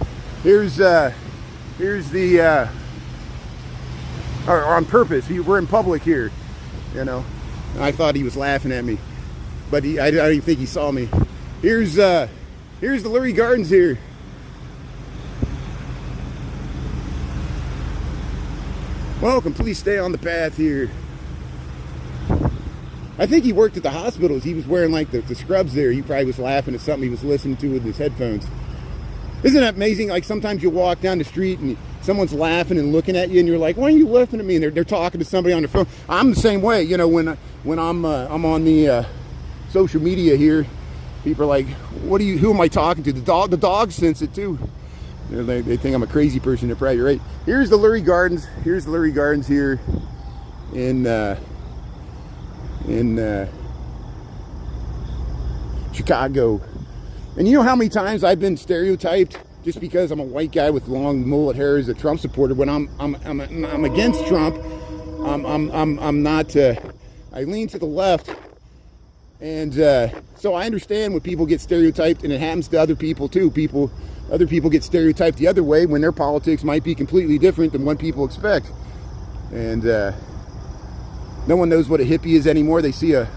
Here's the. Or on purpose. We're in public here, you know. I thought he was laughing at me, but I don't even think he saw me. Here's the Lurie Gardens here. Welcome, please stay on the path here. I think he worked at the hospitals. He was wearing like the scrubs there. He probably was laughing at something he was listening to with his headphones. Isn't that amazing? Like sometimes you walk down the street and someone's laughing and looking at you and you're like, why are you laughing at me? And they're talking to somebody on their phone. I'm the same way, you know, when I'm on the social media here, people are like, who am I talking to? The dogs sense it too. You know, they think I'm a crazy person. They're probably right. Here's the Lurie Gardens. Here's the Lurie Gardens here in Chicago. And you know how many times I've been stereotyped just because I'm a white guy with long mullet hair as a Trump supporter? When I'm against Trump, I'm not. I lean to the left, and so I understand when people get stereotyped, and it happens to other people too. Other people get stereotyped the other way when their politics might be completely different than what people expect. And no one knows what a hippie is anymore. They see a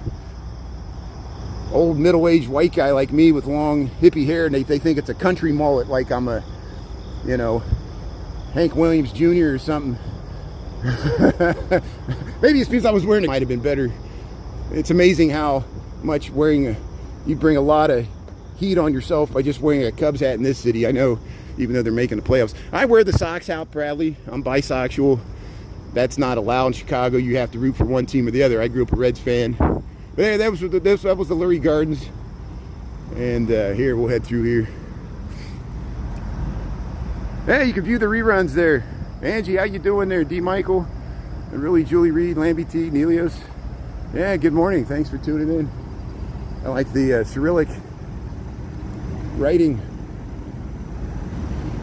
old middle-aged white guy like me with long hippie hair, and they think it's a country mullet, like I'm a, you know, Hank Williams Jr. or something. Maybe it's because I was wearing it. Might have been better. It's amazing how much you bring a lot of heat on yourself by just wearing a Cubs hat in this city. I know, even though they're making the playoffs. I wear the socks out proudly. I'm bisexual. That's not allowed in Chicago. You have to root for one team or the other. I grew up a Reds fan. But hey, that was the Lurie Gardens. And here, we'll head through here. Hey, you can view the reruns there. Angie, how you doing there? D. Michael, and really Julie Reed, Lambie T, Nelios. Yeah, good morning. Thanks for tuning in. I like the Cyrillic writing.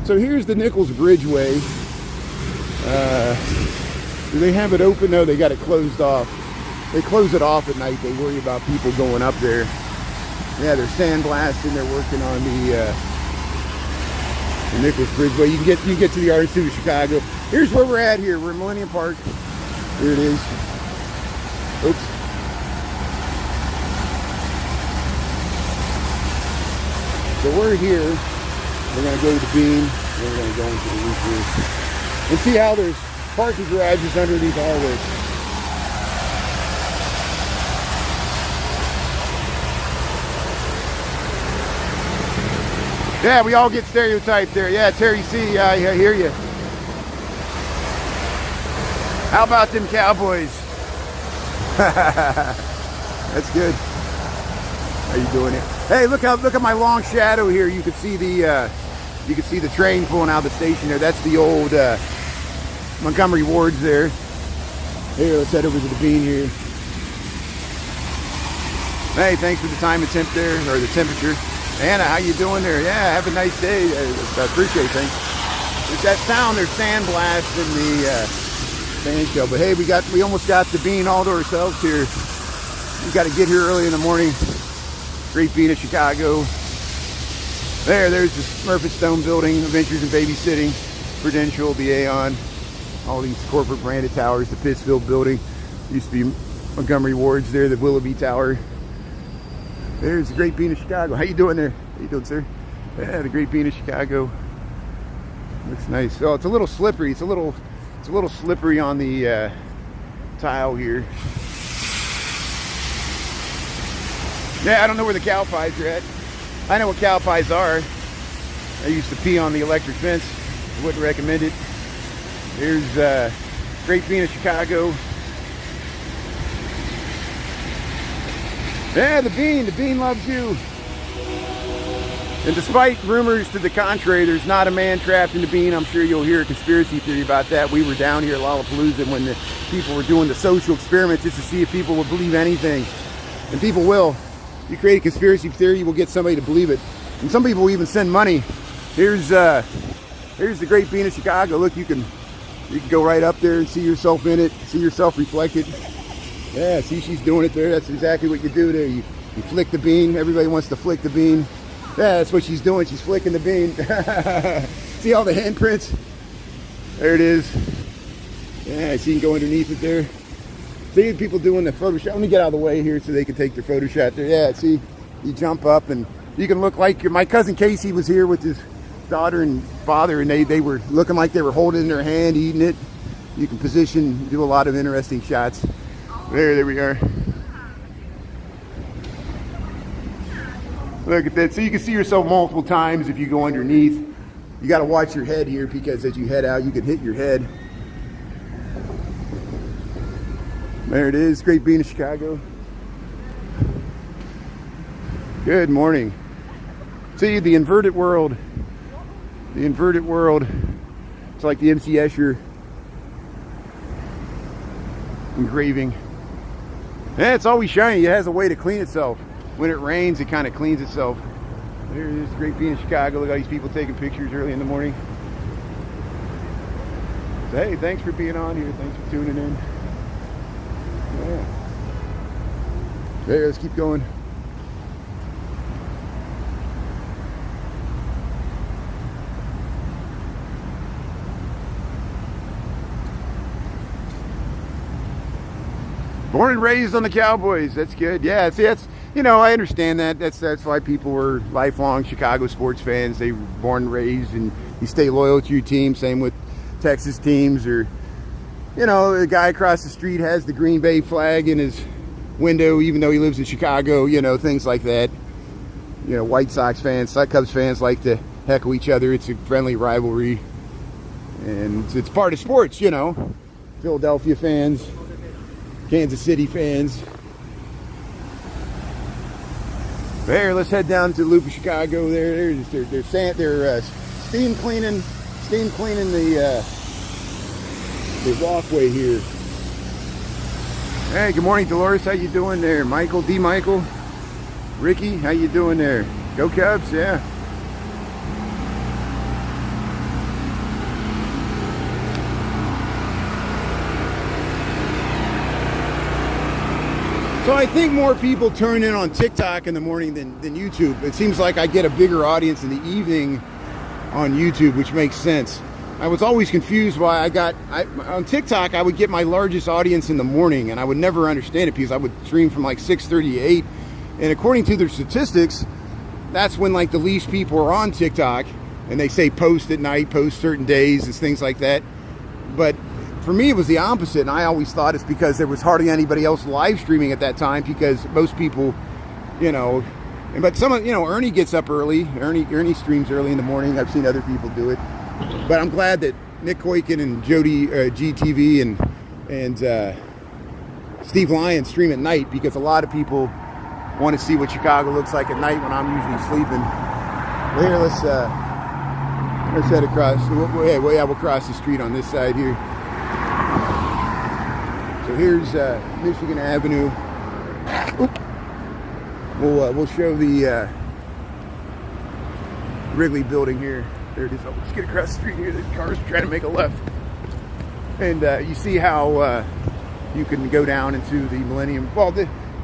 So here's the Nichols Bridgeway. Do they have it open? No, they got it closed off. They close it off at night. They worry about people going up there. Yeah, they're sandblasting. They're working on the Nichols Bridgeway. You can get to the Art Institute of Chicago. Here's where we're at here. We're in Millennium Park. Here it is. Oops. So we're here. We're going to go to the beam. Then we're going to go into the roof here. And see how there's parking garages underneath all this. Yeah, we all get stereotyped there. Yeah, Terry C, I hear you. How about them Cowboys? That's good. How you doing here? Hey, look at my long shadow here. You can see the train pulling out of the station there. That's the old Montgomery Wards there. Here, let's head over to the bean here. Hey, thanks for the time and temp there, or the temperature. Anna, how you doing there? Yeah, have a nice day. I appreciate things. There's that sound, there's sandblast in the sand shell. But hey, we almost got the bean all to ourselves here. We got to get here early in the morning. Great bean of Chicago. There's the Smurfit Stone Building, Adventures in Babysitting, Prudential, the Aon, all these corporate branded towers. The Pittsfield Building used to be Montgomery Wards there, the Willoughby Tower. There's the Great Bean of Chicago. How you doing there? How you doing, sir? Yeah, the Great Bean of Chicago. Looks nice. Oh, it's a little slippery. It's a little slippery on the tile here. Yeah, I don't know where the cow pies are at. I know what cow pies are. I used to pee on the electric fence. Wouldn't recommend it. Here's Great Bean of Chicago. Yeah, the bean loves you. And despite rumors to the contrary, there's not a man trapped in the bean. I'm sure you'll hear a conspiracy theory about that. We were down here at Lollapalooza when the people were doing the social experiment just to see if people would believe anything. And people will. You create a conspiracy theory, you will get somebody to believe it. And some people will even send money. Here's the Great Bean of Chicago. Look, you can go right up there and see yourself in it, see yourself reflected. Yeah, see, she's doing it there. That's exactly what you do there. You flick the bean. Everybody wants to flick the bean. Yeah, that's what she's doing. She's flicking the bean. See all the handprints? There it is. Yeah, see, you can go underneath it there. See people doing the photo shot. Let me get out of the way here so they can take their photo shot there. Yeah, see, you jump up and you can look like my cousin Casey was here with his daughter and father, and they were looking like they were holding it in their hand, eating it. You can position, do a lot of interesting shots. There we are. Look at that. So you can see yourself multiple times if you go underneath. You got to watch your head here because as you head out, you can hit your head. There it is, Great Bean of Chicago. Good morning. See, the inverted world. The inverted world. It's like the MC Escher engraving. Yeah, it's always shiny. It has a way to clean itself. When it rains, it kind of cleans itself. There it is, Great Bean of Chicago. Look at all these people taking pictures early in the morning. So, hey, thanks for being on here. Thanks for tuning in. Yeah. There, let's keep going. Born and raised on the Cowboys. That's good. Yeah, see, that's, you know, I understand that. That's why people were lifelong Chicago sports fans. They were born and raised, and you stay loyal to your team. Same with Texas teams, or, you know, the guy across the street has the Green Bay flag in his window, even though he lives in Chicago. You know, things like that. You know, White Sox fans, Cubs fans like to heckle each other. It's a friendly rivalry, and it's part of sports. You know, Philadelphia fans, Kansas City fans. There, let's head down to the Loop of Chicago. They're steam cleaning the walkway here. Hey, good morning, Dolores. How you doing there? Michael, D. Michael, Ricky, how you doing there? Go Cubs, yeah. So I think more people turn in on TikTok in the morning than YouTube. It seems like I get a bigger audience in the evening on YouTube, which makes sense. I was always confused why on TikTok I would get my largest audience in the morning, and I would never understand it because I would stream from like 6:30 to 8, and according to their statistics, that's when like the least people are on TikTok, and they say post at night, post certain days, and things like that. But for me, it was the opposite, and I always thought it's because there was hardly anybody else live streaming at that time, because most people, you know, but some of, you know, Ernie gets up early. Ernie streams early in the morning. I've seen other people do it, but I'm glad that Nick Koiken and Jody GTV and Steve Lyon stream at night, because a lot of people want to see what Chicago looks like at night when I'm usually sleeping. Well, here, let's head across. We'll cross the street on this side here. So here's Michigan Avenue. We'll show the Wrigley Building here. There it is. Oh, let's get across the street here. The cars are trying to make a left. And you see how you can go down into the Millennium. Well,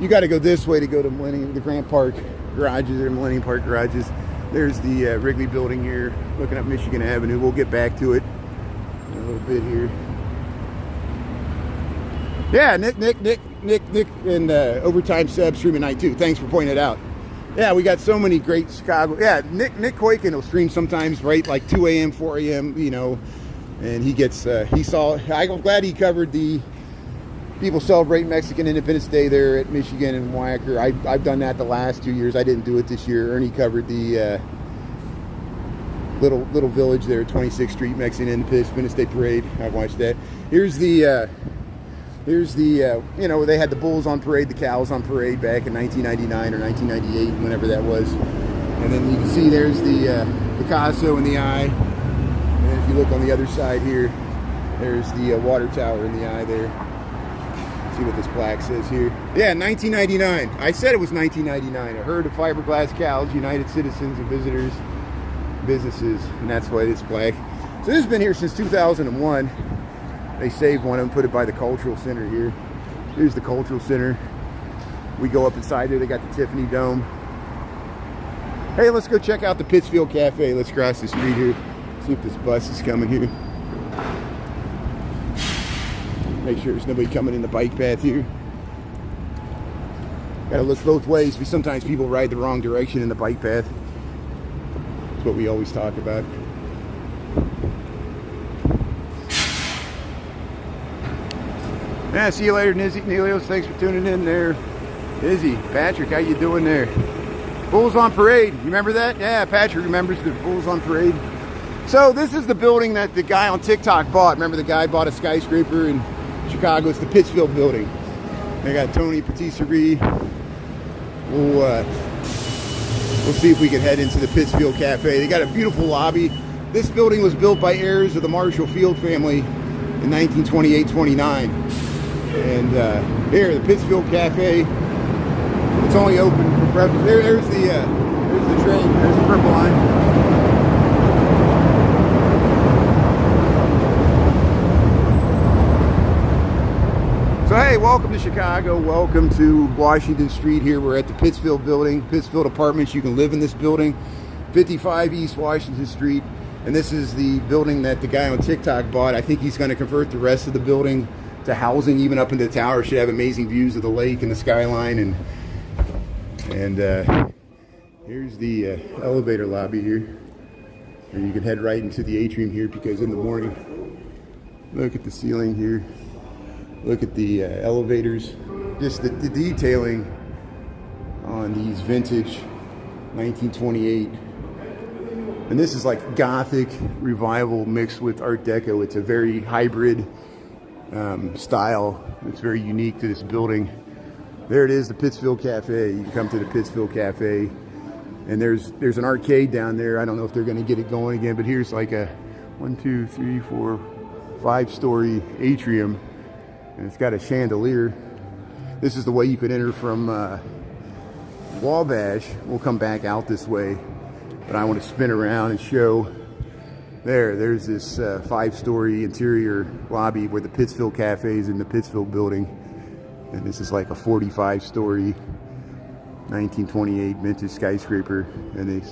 you got to go this way to go to the Grant Park garages or Millennium Park garages. There's the Wrigley Building here, looking up Michigan Avenue. We'll get back to it in a little bit here. Yeah, Nick, and Overtime Sub stream at night too. Thanks for pointing it out. Yeah, we got so many great Chicago. Yeah, Nick Koiken will stream sometimes, right, like 2 a.m., 4 a.m., you know, and he gets, I'm glad he covered the people celebrate Mexican Independence Day there at Michigan and Wacker. I've done that the last 2 years. I didn't do it this year. Ernie covered the little village there at 26th Street Mexican Independence Day Parade. I watched that. Here's the you know, they had the bulls on parade, the cows on parade back in 1999 or 1998, whenever that was. And then you can see there's the Picasso in the eye. And if you look on the other side here, there's the water tower in the eye there. See what this plaque says here. Yeah, 1999. I said it was 1999. A herd of fiberglass cows, united citizens and visitors, businesses, and that's why this plaque. So this has been here since 2001. They saved one of them, put it by the Cultural Center here. Here's the Cultural Center. We go up inside there. They got the Tiffany Dome. Hey, let's go check out the Pittsfield Cafe. Let's cross the street here. See if this bus is coming here. Make sure there's nobody coming in the bike path here. Gotta look both ways, because sometimes people ride the wrong direction in the bike path. That's what we always talk about. Yeah, see you later, Nizzy Nelios. Thanks for tuning in there. Izzy, Patrick, how you doing there? Bulls on Parade. You remember that? Yeah, Patrick remembers the Bulls on Parade. So this is the building that the guy on TikTok bought. Remember the guy bought a skyscraper in Chicago? It's the Pittsfield Building. They got Tony Patisserie. We'll see if we can head into the Pittsfield Cafe. They got a beautiful lobby. This building was built by heirs of the Marshall Field family in 1928-29. And here, the Pittsfield Cafe. It's only open for breakfast. There's the train. There's the purple line. So hey, welcome to Chicago. Welcome to Washington Street. Here we're at the Pittsfield Building, Pittsfield Apartments. You can live in this building, 55 East Washington Street. And this is the building that the guy on TikTok bought. I think he's going to convert the rest of the building to housing, even up into the tower. Should have amazing views of the lake and the skyline. And here's the elevator lobby here. And you can head right into the atrium here, because in the morning, look at the ceiling here. Look at the elevators. Just the detailing on these vintage 1928. And this is like Gothic revival mixed with Art Deco. It's a very hybrid style. It's very unique to this building. There it is, the Pittsfield Cafe. You can come to the Pittsfield Cafe, and there's an arcade down there. I don't know if they're going to get it going again, but here's like a 1, 2, 3, 4, 5-story atrium, and it's got a chandelier. This is the way you could enter from Wabash. We'll come back out this way, but I want to spin around and show. There's this 5-story interior lobby where the Pittsfield Cafe is in the Pittsfield Building. And this is like a 45-story 1928 vintage skyscraper. And they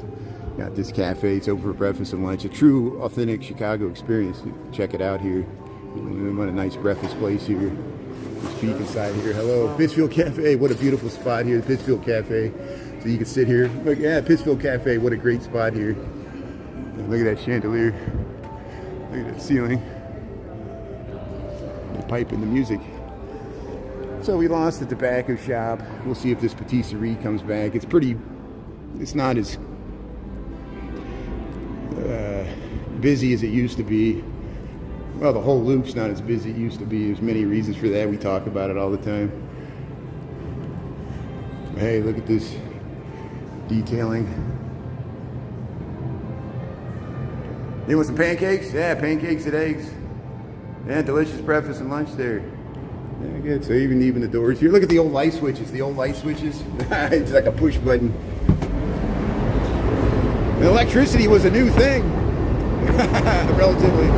got this cafe. It's open for breakfast and lunch. A true, authentic Chicago experience. Check it out here. What a nice breakfast place here. Just peek inside here. Hello, Pittsfield Cafe. What a beautiful spot here, the Pittsfield Cafe. So you can sit here. Look, yeah, Pittsfield Cafe. What a great spot here. Look at that chandelier. Look at that ceiling. The pipe and the music. So we lost the tobacco shop. We'll see if this patisserie comes back. It's not as busy as it used to be. Well, the whole loop's not as busy as it used to be. There's many reasons for that. We talk about it all the time. Hey, look at this detailing. You want some pancakes? Yeah, pancakes and eggs. Yeah, delicious breakfast and lunch there. Yeah, good. So even the doors here. Look at the old light switches. The old light switches. It's like a push button. And electricity was a new thing. Relatively.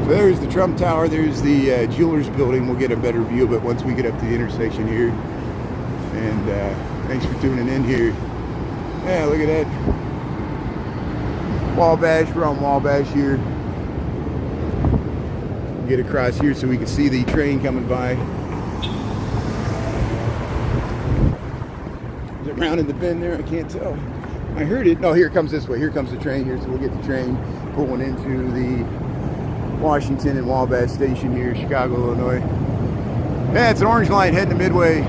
There's the Trump Tower, there's the Jewelers Building. We'll get a better view of it once we get up to the intersection here. And thanks for tuning in here. Yeah, look at that. Wabash, we're on Wabash here. Get across here so we can see the train coming by. Is it round in the bend there? I can't tell. I heard it. No, here it comes this way. Here comes the train here, so we'll get the train pulling into the Washington and Wabash station here, Chicago, Illinois. Yeah, it's an orange line heading to Midway.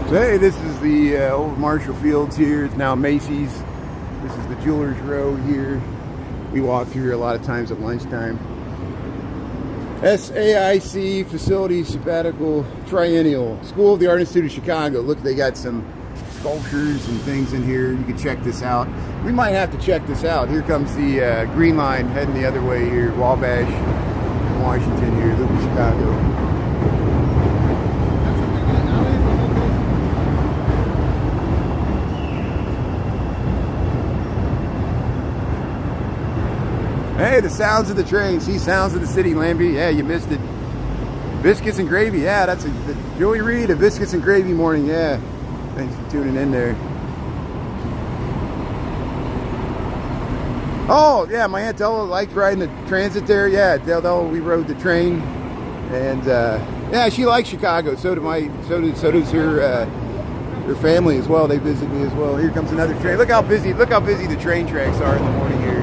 Hey, this is the old Marshall Fields here. It's now Macy's. This is the Jewelers Row here. We walk through here a lot of times at lunchtime. SAIC Facility Sabbatical Triennial. School of the Art Institute of Chicago. Look, they got some sculptures and things in here. You can check this out. We might have to check this out. Here comes the green line heading the other way here. Wabash, Washington here. Look at Chicago. Hey, the sounds of the train. See, sounds of the city, Lambie. Yeah, you missed it. Biscuits and gravy. Yeah, that's the Joey Reed, a biscuits and gravy morning. Yeah, thanks for tuning in there. Oh, yeah, my Aunt Della liked riding the transit there. Yeah, we rode the train, and yeah, she likes Chicago. So does her family as well. They visit me as well. Here comes another train. Look how busy the train tracks are in the morning here.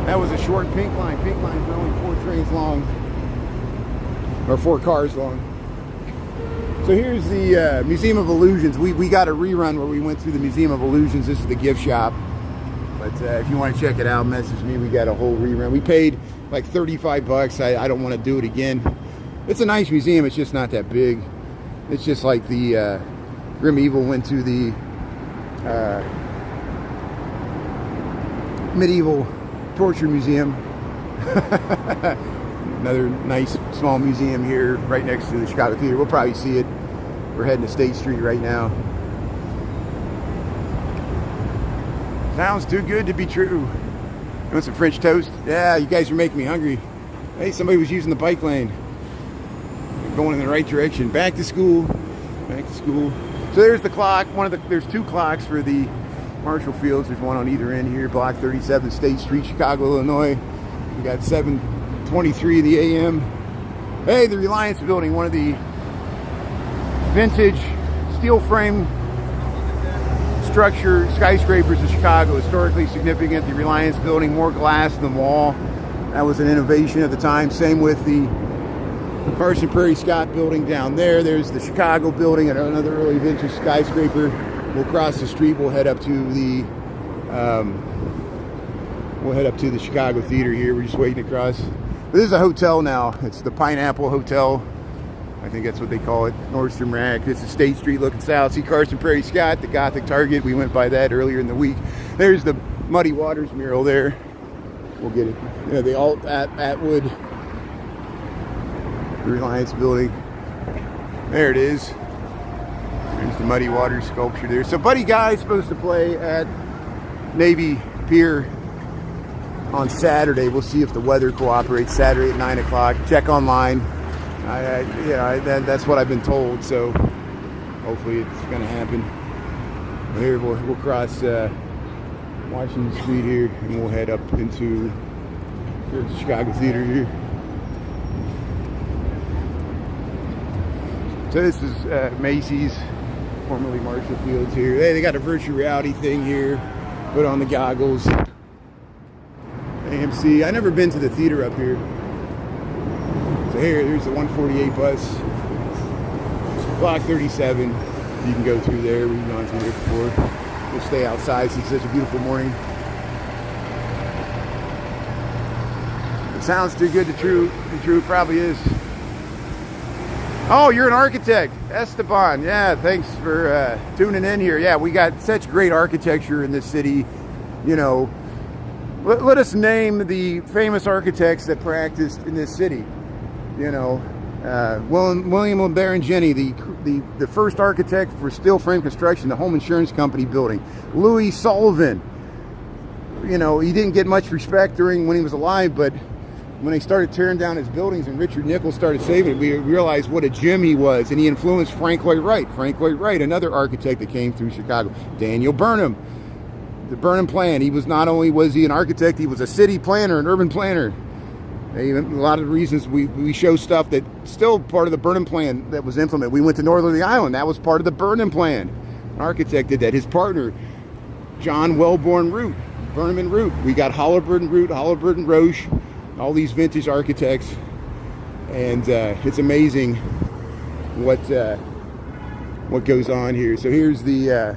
That was a short pink line. Pink line is only 4 trains long, or 4 cars long. So here's the Museum of Illusions. We got a rerun where we went through the Museum of Illusions. This is the gift shop. But if you want to check it out, message me. We got a whole rerun. We paid like $35. I don't want to do it again. It's a nice museum. It's just not that big. It's just like the Grim Evil went to the medieval torture museum. Another nice small museum here right next to the Chicago Theater. We'll probably see it. We're heading to State Street right now. Sounds too good to be true. You want some French toast? Yeah, you guys are making me hungry. Hey, somebody was using the bike lane. We're going in the right direction. Back to school. Back to school. So there's the clock. There's 2 clocks for the Marshall Fields. There's one on either end here. Block 37, State Street, Chicago, Illinois. We got 7:23 in the a.m. Hey, the Reliance Building, one of the vintage steel frame structure skyscrapers in Chicago, historically significant. The Reliance Building, more glass than wall. That was an innovation at the time. Same with the Carson Prairie Scott Building down there. There's the Chicago Building, another early vintage skyscraper. We'll cross the street. We'll head up to the Chicago Theater here. We're just waiting to cross. This is a hotel now. It's the Pineapple Hotel. I think that's what they call it. Nordstrom Rack. This is State Street looking south. See Carson Prairie Scott, the Gothic Target. We went by that earlier in the week. There's the Muddy Waters mural there. We'll get it. Yeah, the Atwood Reliance Building. There it is. There's the Muddy Waters sculpture there. So Buddy Guy's supposed to play at Navy Pier on Saturday. We'll see if the weather cooperates. Saturday at 9 o'clock. Check online. That's what I've been told. So hopefully it's going to happen. Here we'll cross Washington Street here, and we'll head up into the Chicago Theater here. So this is Macy's, formerly Marshall Fields here. Hey, they got a virtual reality thing here. Put on the goggles. AMC. I've never been to the theater up here. So here's the 148 bus. Block 37. You can go through there. We've gone through there before. We'll stay outside since it's such a beautiful morning. It sounds too good to true. It probably is. Oh, you're an architect, Esteban. Yeah, thanks for tuning in here. Yeah, we got such great architecture in this city. You know, let us name the famous architects that practiced in this city. You know, William LeBaron-Jenney, the first architect for steel frame construction, the home insurance company building. Louis Sullivan. You know, he didn't get much respect when he was alive, but when they started tearing down his buildings and Richard Nichols started saving it, we realized what a gem he was, and he influenced Frank Lloyd Wright. Frank Lloyd Wright, another architect that came through Chicago. Daniel Burnham, the Burnham Plan. He was not only was he an architect, he was a city planner, an urban planner. A lot of the reasons we show stuff that's still part of the Burnham Plan that was implemented. We went to Northerly Island. That was part of the Burnham Plan. An architect did that. His partner, John Wellborn Root, Burnham and Root. We got Halliburton Root, Halliburton Roche, all these vintage architects. And it's amazing what goes on here. So here's the,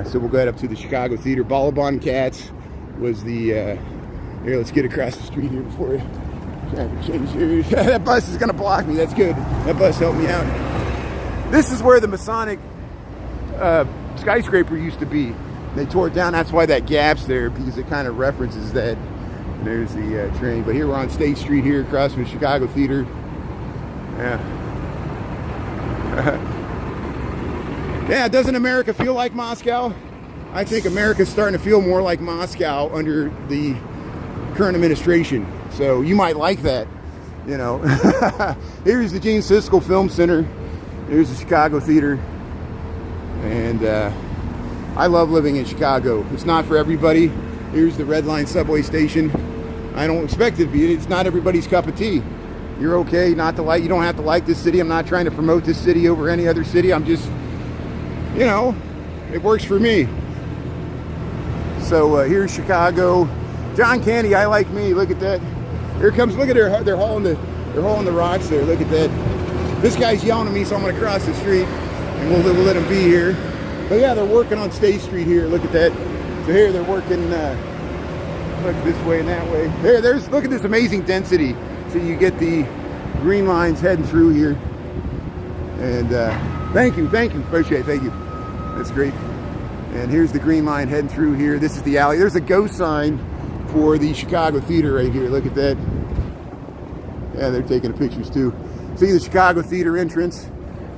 so we'll go up to the Chicago Theater. Ballabon Cats was the, here, let's get across the street here before traffic change here. That bus is going to block me. That's good. That bus helped me out. This is where the Masonic skyscraper used to be. They tore it down. That's why that gap's there, because it kind of references that. And there's the train. But here we're on State Street here across from the Chicago Theater. Yeah. Yeah, doesn't America feel like Moscow? I think America's starting to feel more like Moscow under the current administration, so you might like that, you know. Here's the Gene Siskel Film Center. Here's the Chicago Theater, and I love living in Chicago. It's not for everybody. Here's the Red Line subway station. I don't expect it to be. It's not everybody's cup of tea. You're okay not to like. You don't have to like this city. I'm not trying to promote this city over any other city. I'm just, you know, it works for me. So here's Chicago. John Candy, I like me. Look at that. Here comes. Look at they're hauling the rocks there. Look at that. This guy's yelling at me, so I'm going to cross the street, and we'll let him be here. But yeah, they're working on State Street here. Look at that. So here they're working. Look this way and that way. There's. Look at this amazing density. So you get the green lines heading through here. And thank you, appreciate it. Thank you. That's great. And here's the green line heading through here. This is the alley. There's a ghost sign for the Chicago Theater right here. Look at that. Yeah, they're taking pictures too. See the Chicago Theater entrance.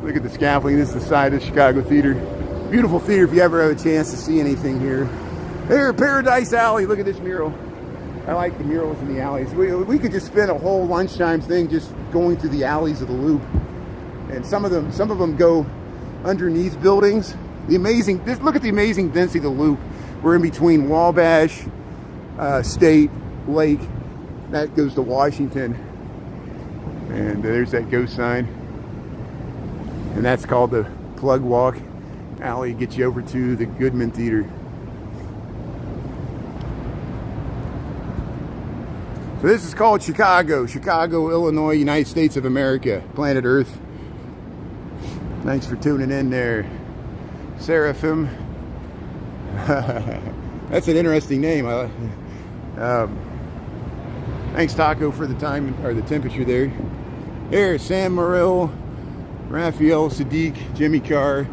Look at the scaffolding. This is the side of the Chicago Theater. Beautiful theater if you ever have a chance to see anything here. Here, Paradise Alley. Look at this mural. I like the murals in the alleys. We could just spend a whole lunchtime thing just going through the alleys of the Loop. And some of them go underneath buildings. Look at the amazing density of the Loop. We're in between Wabash, State, Lake. That goes to Washington. And there's that ghost sign. And that's called the Plug Walk Alley. Gets you over to the Goodman Theater. So this is called Chicago, Illinois, United States of America, planet Earth. Thanks for tuning in there, Seraphim. That's an interesting name. Thanks, Taco, for the time or the temperature there. Here, Sam Morril, Raphael Sadiq, Jimmy Carr,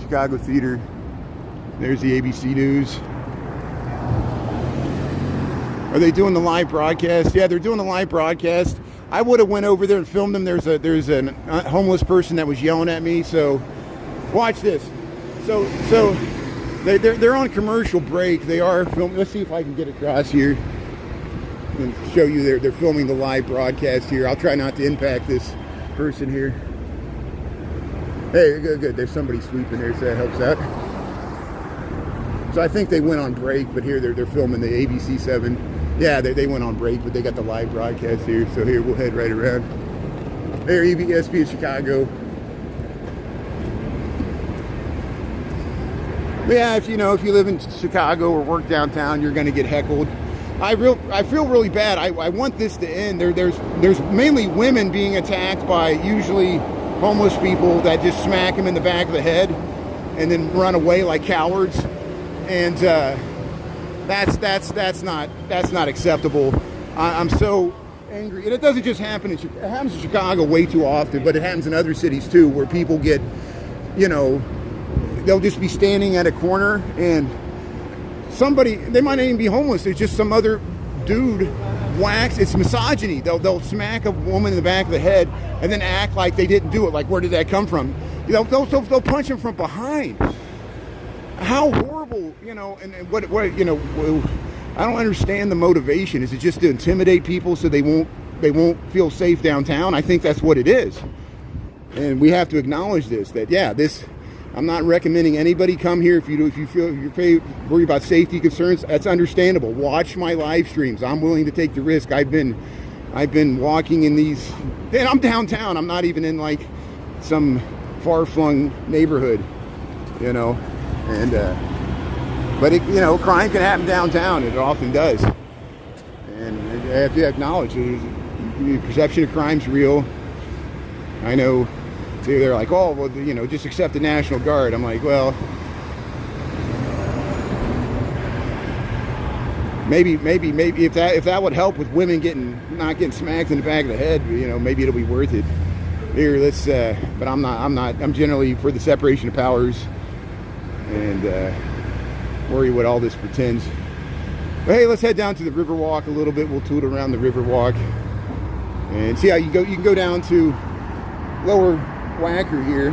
Chicago Theater. There's the ABC News. Are they doing the live broadcast? Yeah, they're doing the live broadcast. I would have went over there and filmed them. There's a homeless person that was yelling at me. So watch this. So they're on commercial break. They are filming. Let's see if I can get across here and show you they're filming the live broadcast here. I'll try not to impact this person here. Hey, good. There's somebody sweeping there, so that helps out. So I think they went on break, but here they're filming the ABC 7. Yeah, they went on break, but they got the live broadcast here. So here, we'll head right around. There, EBSP in Chicago. But yeah, if you live in Chicago or work downtown, you're going to get heckled. I feel really bad. I want this to end. There's mainly women being attacked by usually homeless people that just smack them in the back of the head and then run away like cowards. And that's not acceptable. I'm so angry, and it doesn't just happen in Chicago. It happens in Chicago way too often, but it happens in other cities too, where people get, they'll just be standing at a corner and somebody, they might not even be homeless. It's just some other dude whacks. It's misogyny. They'll smack a woman in the back of the head and then act like they didn't do it. Like, where did that come from? They'll punch him from behind. How horrible, you know, and what, you know, I don't understand the motivation. Is it just to intimidate people so they won't feel safe downtown? I think that's what it is. And we have to acknowledge this, that, yeah, this, I'm not recommending anybody come here if you feel you're worried about safety concerns. That's understandable. Watch my live streams. I'm willing to take the risk. I've been walking in these, and I'm downtown. I'm not even in like some far-flung neighborhood, you know. And but it, you know, crime can happen downtown. It often does. And I have to acknowledge the perception of crime's real. I know they're like, oh, well, you know, just accept the National Guard. I'm like, well, maybe if that would help with women not getting smacked in the back of the head, you know, maybe it'll be worth it. Here, let's. But I'm not. I'm generally for the separation of powers, and worry what all this pretends. But hey, let's head down to the Riverwalk a little bit. We'll toot around the Riverwalk and see how you go. You can go down to Lower Wacker here.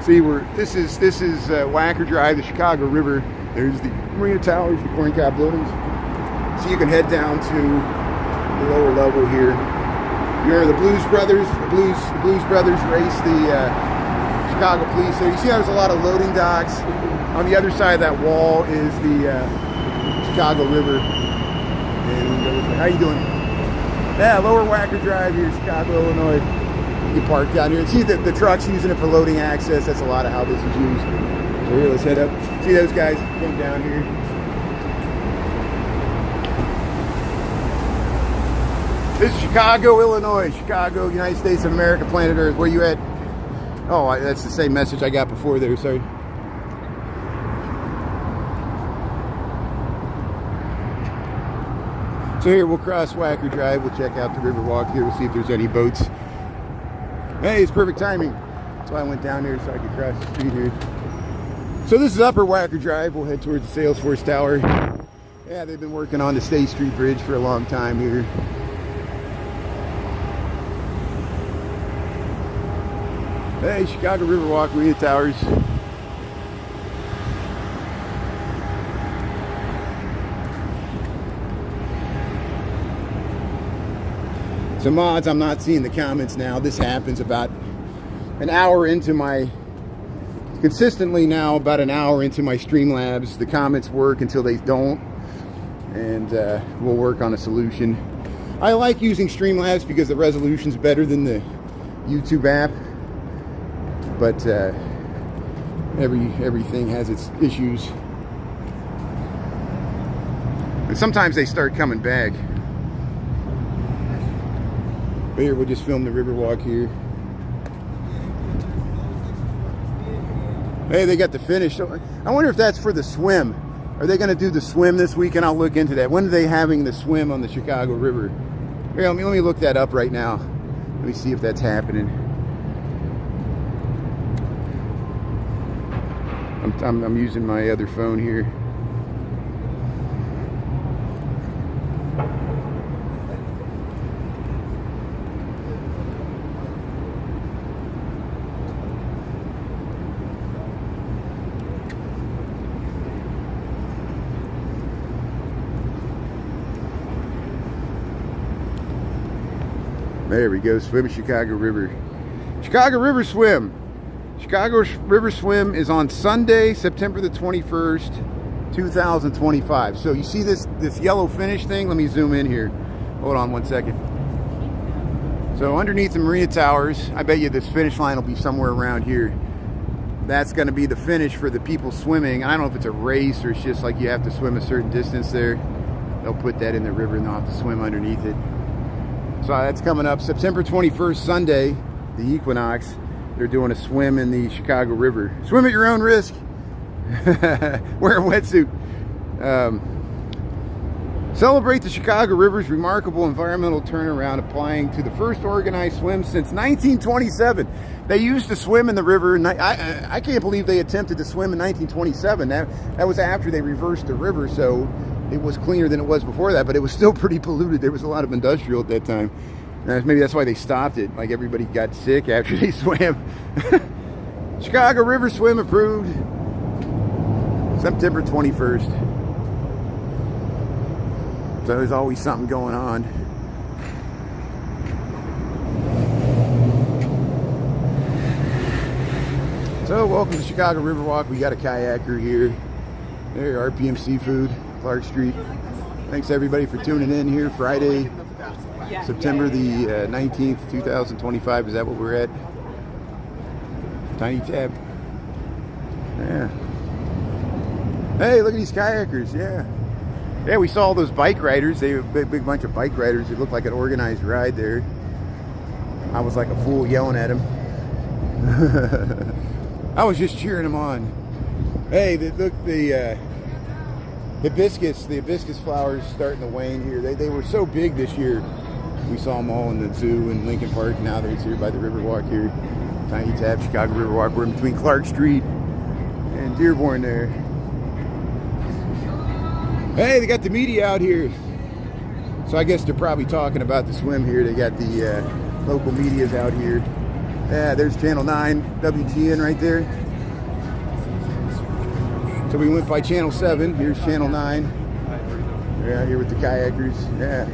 See where this is Wacker Drive, the Chicago River. There's the Marina Towers, the corncob buildings. So you can head down to the lower level here. You're the Blues Brothers. The Blues Brothers race the Chicago Police. So you see there's a lot of loading docks. On the other side of that wall is the Chicago River. And how you doing? Yeah, Lower Wacker Drive here, Chicago, Illinois. You can park down here. See the trucks using it for loading access. That's a lot of how this is used. So here, let's head up. See those guys came down here. This is Chicago, Illinois. Chicago, United States of America, planet Earth. Where you at? Oh, that's the same message I got before there. Sorry. So here, we'll cross Wacker Drive. We'll check out the Riverwalk here. We'll see if there's any boats. Hey, it's perfect timing. That's why I went down here so I could cross the street here. So this is Upper Wacker Drive. We'll head towards the Salesforce Tower. Yeah, they've been working on the State Street Bridge for a long time here. Hey, Chicago Riverwalk, Marina Towers. So mods, I'm not seeing the comments now. This happens about an hour into my, consistently now about an hour into my Streamlabs. The comments work until they don't, and we'll work on a solution. I like using Streamlabs because the resolution's better than the YouTube app, but everything has its issues. And sometimes they start coming back. But here, we'll just film the Riverwalk here. Hey, they got the finish. I wonder if that's for the swim. Are they going to do the swim this weekend? I'll look into that. When are they having the swim on the Chicago River? Here, let me look that up right now. Let me see if that's happening. I'm using my other phone here. There we go, swim Chicago River. Chicago River Swim. Chicago River Swim is on Sunday, September the 21st, 2025. So you see this yellow finish thing? Let me zoom in here. Hold on one second. So underneath the Marina Towers, I bet you this finish line will be somewhere around here. That's going to be the finish for the people swimming. I don't know if it's a race or it's just like you have to swim a certain distance there. They'll put that in the river and they'll have to swim underneath it. So that's coming up September 21st, Sunday, the equinox. They're doing a swim in the Chicago River. Swim at your own risk. Wear a wetsuit. Celebrate the Chicago River's remarkable environmental turnaround, applying to the first organized swim since 1927. They used to swim in the river. I can't believe they attempted to swim in 1927. That was after they reversed the river, so it was cleaner than it was before that, but it was still pretty polluted. There was a lot of industrial at that time. Maybe that's why they stopped it. Like, everybody got sick after they swam. Chicago River swim approved September 21st. So there's always something going on. So welcome to Chicago Riverwalk. We got a kayaker here. There, RPM Seafood, Clark Street. Thanks everybody for tuning in here. Friday, September the 19th, 2025. Is that what we're at? Tiny Tab. Yeah. Hey, look at these kayakers. Yeah. Yeah, we saw those bike riders. They were a big bunch of bike riders. It looked like an organized ride there. I was like a fool yelling at them. I was just cheering them on. Hey, look, the hibiscus flowers starting to wane here. They were so big this year. We saw them all in the zoo in Lincoln Park. Now they're here by the Riverwalk here. Tiny Tab, Chicago Riverwalk. We're in between Clark Street and Dearborn there. Hey, they got the media out here. So I guess they're probably talking about the swim here. They got the local medias out here. Yeah, there's Channel 9, WGN right there. So we went by Channel 7. Here's Channel 9. They're out here with the kayakers. Yeah.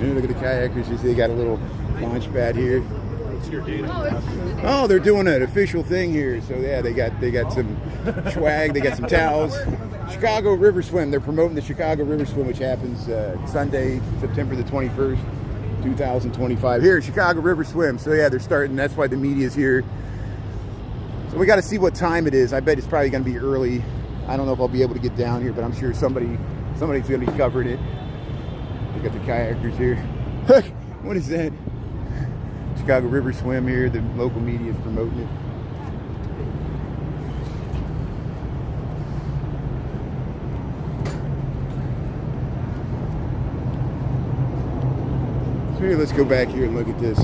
Look at the kayakers. You see they got a little launch pad here. What's your date? Oh, they're doing an official thing here. So yeah, they got some swag. They got some towels. Chicago River Swim. They're promoting the Chicago River Swim, which happens Sunday, September the 21st, 2025. Here, Chicago River Swim. So yeah, they're starting. That's why the media's here. So we got to see what time it is. I bet it's probably going to be early. I don't know if I'll be able to get down here, but I'm sure somebody's going to be covering it. Got the kayakers here. What is that? Chicago River Swim here. The local media is promoting it. So here, let's go back here and look at this.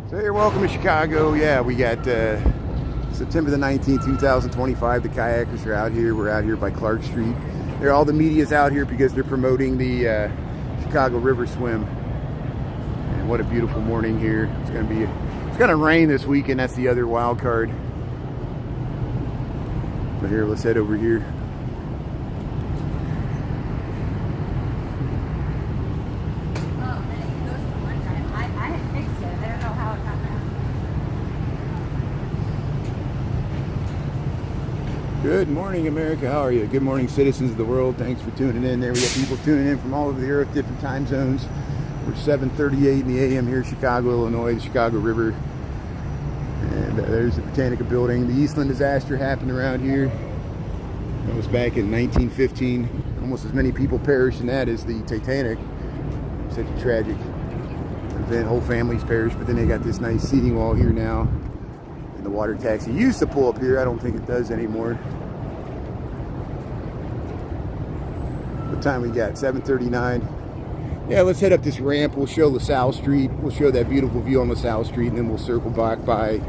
So here, welcome to Chicago. Yeah, we got September the 19th, 2025. The kayakers are out here. We're out here by Clark Street. All the media's out here because they're promoting the Chicago River Swim. And what a beautiful morning here. It's gonna rain this weekend. That's the other wild card. But here, let's head over here. Good morning, America. How are you? Good morning, citizens of the world. Thanks for tuning in. There we got people tuning in from all over the earth, different time zones. We're 7:38 in the AM here in Chicago, Illinois, the Chicago River. And there's the Britannica building. The Eastland disaster happened around here. That was back in 1915. Almost as many people perished in that as the Titanic. Such a tragic event. Whole families perished, but then they got this nice seating wall here now. And the water taxi used to pull up here. I don't think it does anymore. What time we got? 7:39. Yeah, let's head up this ramp. We'll show LaSalle Street. We'll show that beautiful view on LaSalle Street, and then we'll circle back by.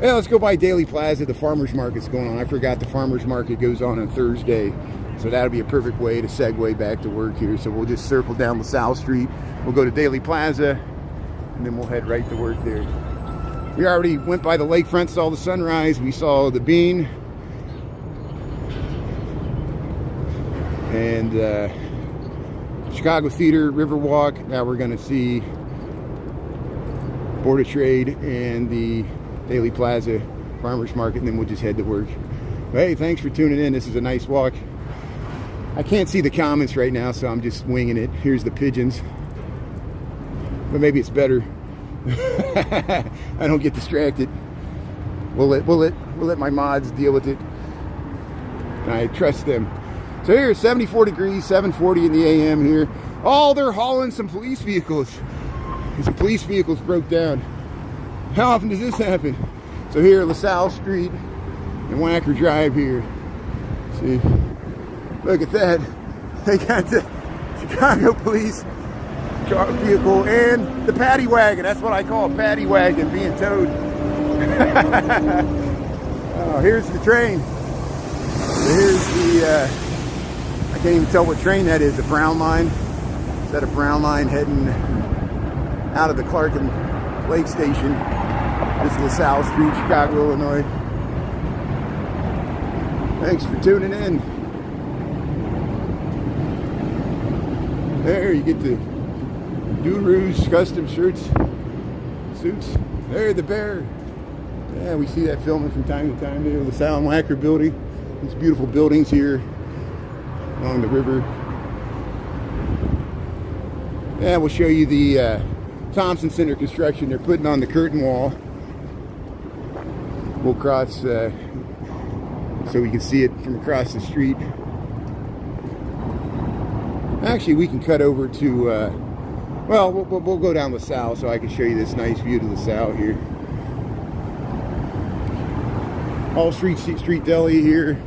Yeah, let's go by Daily Plaza. The farmers market's going on. I forgot the farmers market goes on Thursday, so that'll be a perfect way to segue back to work here. So we'll just circle down LaSalle Street. We'll go to Daily Plaza, and then we'll head right to work there. We already went by the lakefront, saw the sunrise. We saw the Bean. And Chicago Theater, Riverwalk. Now we're going to see Board of Trade and the Daily Plaza Farmers Market, and then we'll just head to work. But hey, thanks for tuning in. This is a nice walk. I can't see the comments right now, so I'm just winging it. Here's the pigeons. But maybe it's better. I don't get distracted. We'll let my mods deal with it. And I trust them. So here, 74 degrees, 7:40 in the a.m. here. Oh, they're hauling some police vehicles. Some police vehicles broke down. How often does this happen? So here, LaSalle Street and Wacker Drive here. See, look at that. They got the Chicago police vehicle and the paddy wagon. That's what I call a paddy wagon being towed. Oh, here's the train. Here's the, I can't even tell what train that is. The Brown Line. Is that a Brown Line heading out of the Clark and Lake Station? This is LaSalle Street, Chicago, Illinois. Thanks for tuning in. There you get the Duru's custom shirts, suits. There, the bear. Yeah, we see that filming from time to time there. LaSalle and Wacker building. These beautiful buildings here along the river. Yeah, we'll show you the Thompson Center construction. They're putting on the curtain wall. We'll cross so we can see it from across the street. Actually, we can cut over to, well, we'll go down LaSalle so I can show you this nice view to LaSalle here. All Street Deli here,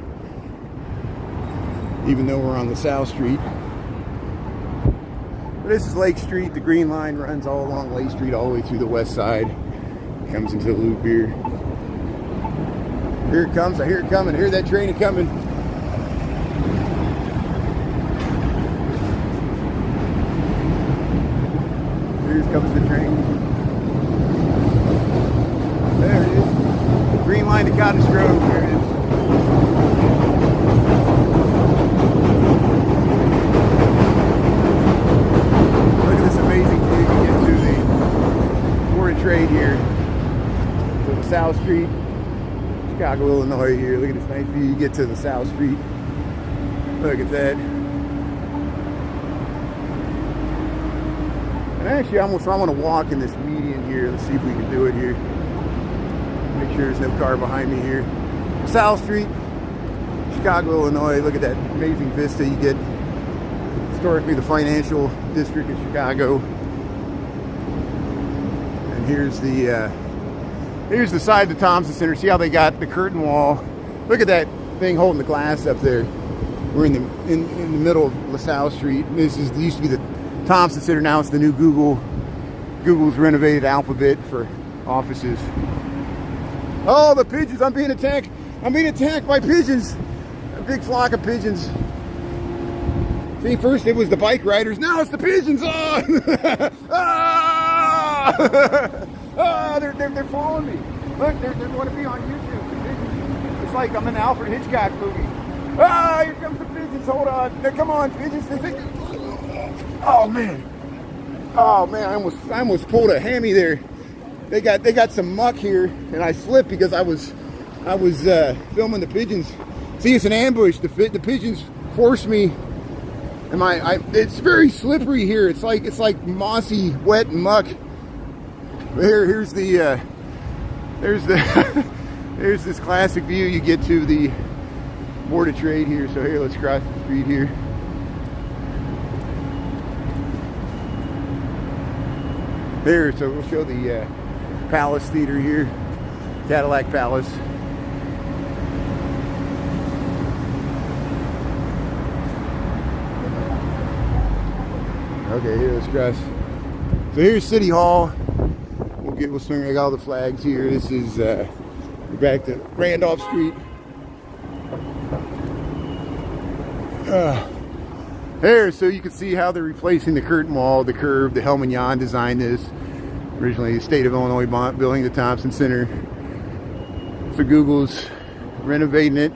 even though we're on LaSalle Street. But this is Lake Street. The green line runs all along Lake Street all the way through the west side. Comes into the loop here. Here it comes. I hear it coming. I hear that train coming. Here comes the train. There it is. Green line to Cottage Grove. There it is. Look at this amazing view. You get to the Board of Trade here. To LaSalle Street. Chicago, Illinois here. Look at this nice view. You get to LaSalle Street. Look at that. And actually, I want to walk in this median here. Let's see if we can do it here. Make sure there's no car behind me here. LaSalle Street, Chicago, Illinois. Look at that amazing vista you get. Historically, the financial district of Chicago. And here's the side of the Thompson Center. See how they got the curtain wall? Look at that thing holding the glass up there. We're in the middle of LaSalle Street. This used to be the Thompson Center. Now it's the new Google. Google's renovated Alphabet for offices. Oh, the pigeons! I'm being attacked. I'm being attacked by pigeons. A big flock of pigeons. See, first it was the bike riders. Now it's the pigeons. Oh, oh they're following me. Look, they want to be on YouTube. The pigeons. It's like I'm in an Alfred Hitchcock movie. Ah, here comes the pigeons. Hold on. Come on, pigeons. Oh man. Oh man, I almost pulled a hammy there. They got some muck here, and I slipped because I was filming the pigeons. See, it's an ambush. The pigeons forced me, and it's very slippery here. It's like mossy, wet muck. Here's there's this classic view. You get to the Board of Trade here. So here, let's cross the street here. Here, so we'll show the Palace Theater here, Cadillac Palace. Okay, here, let's cross. So here's City Hall. We'll swing. I got all the flags here. This is we're back to Randolph Street. There, so you can see how they're replacing the curtain wall, the curve. The Hellman Jan designed this. Originally, the state of Illinois building, the Thompson Center. So Google's renovating it.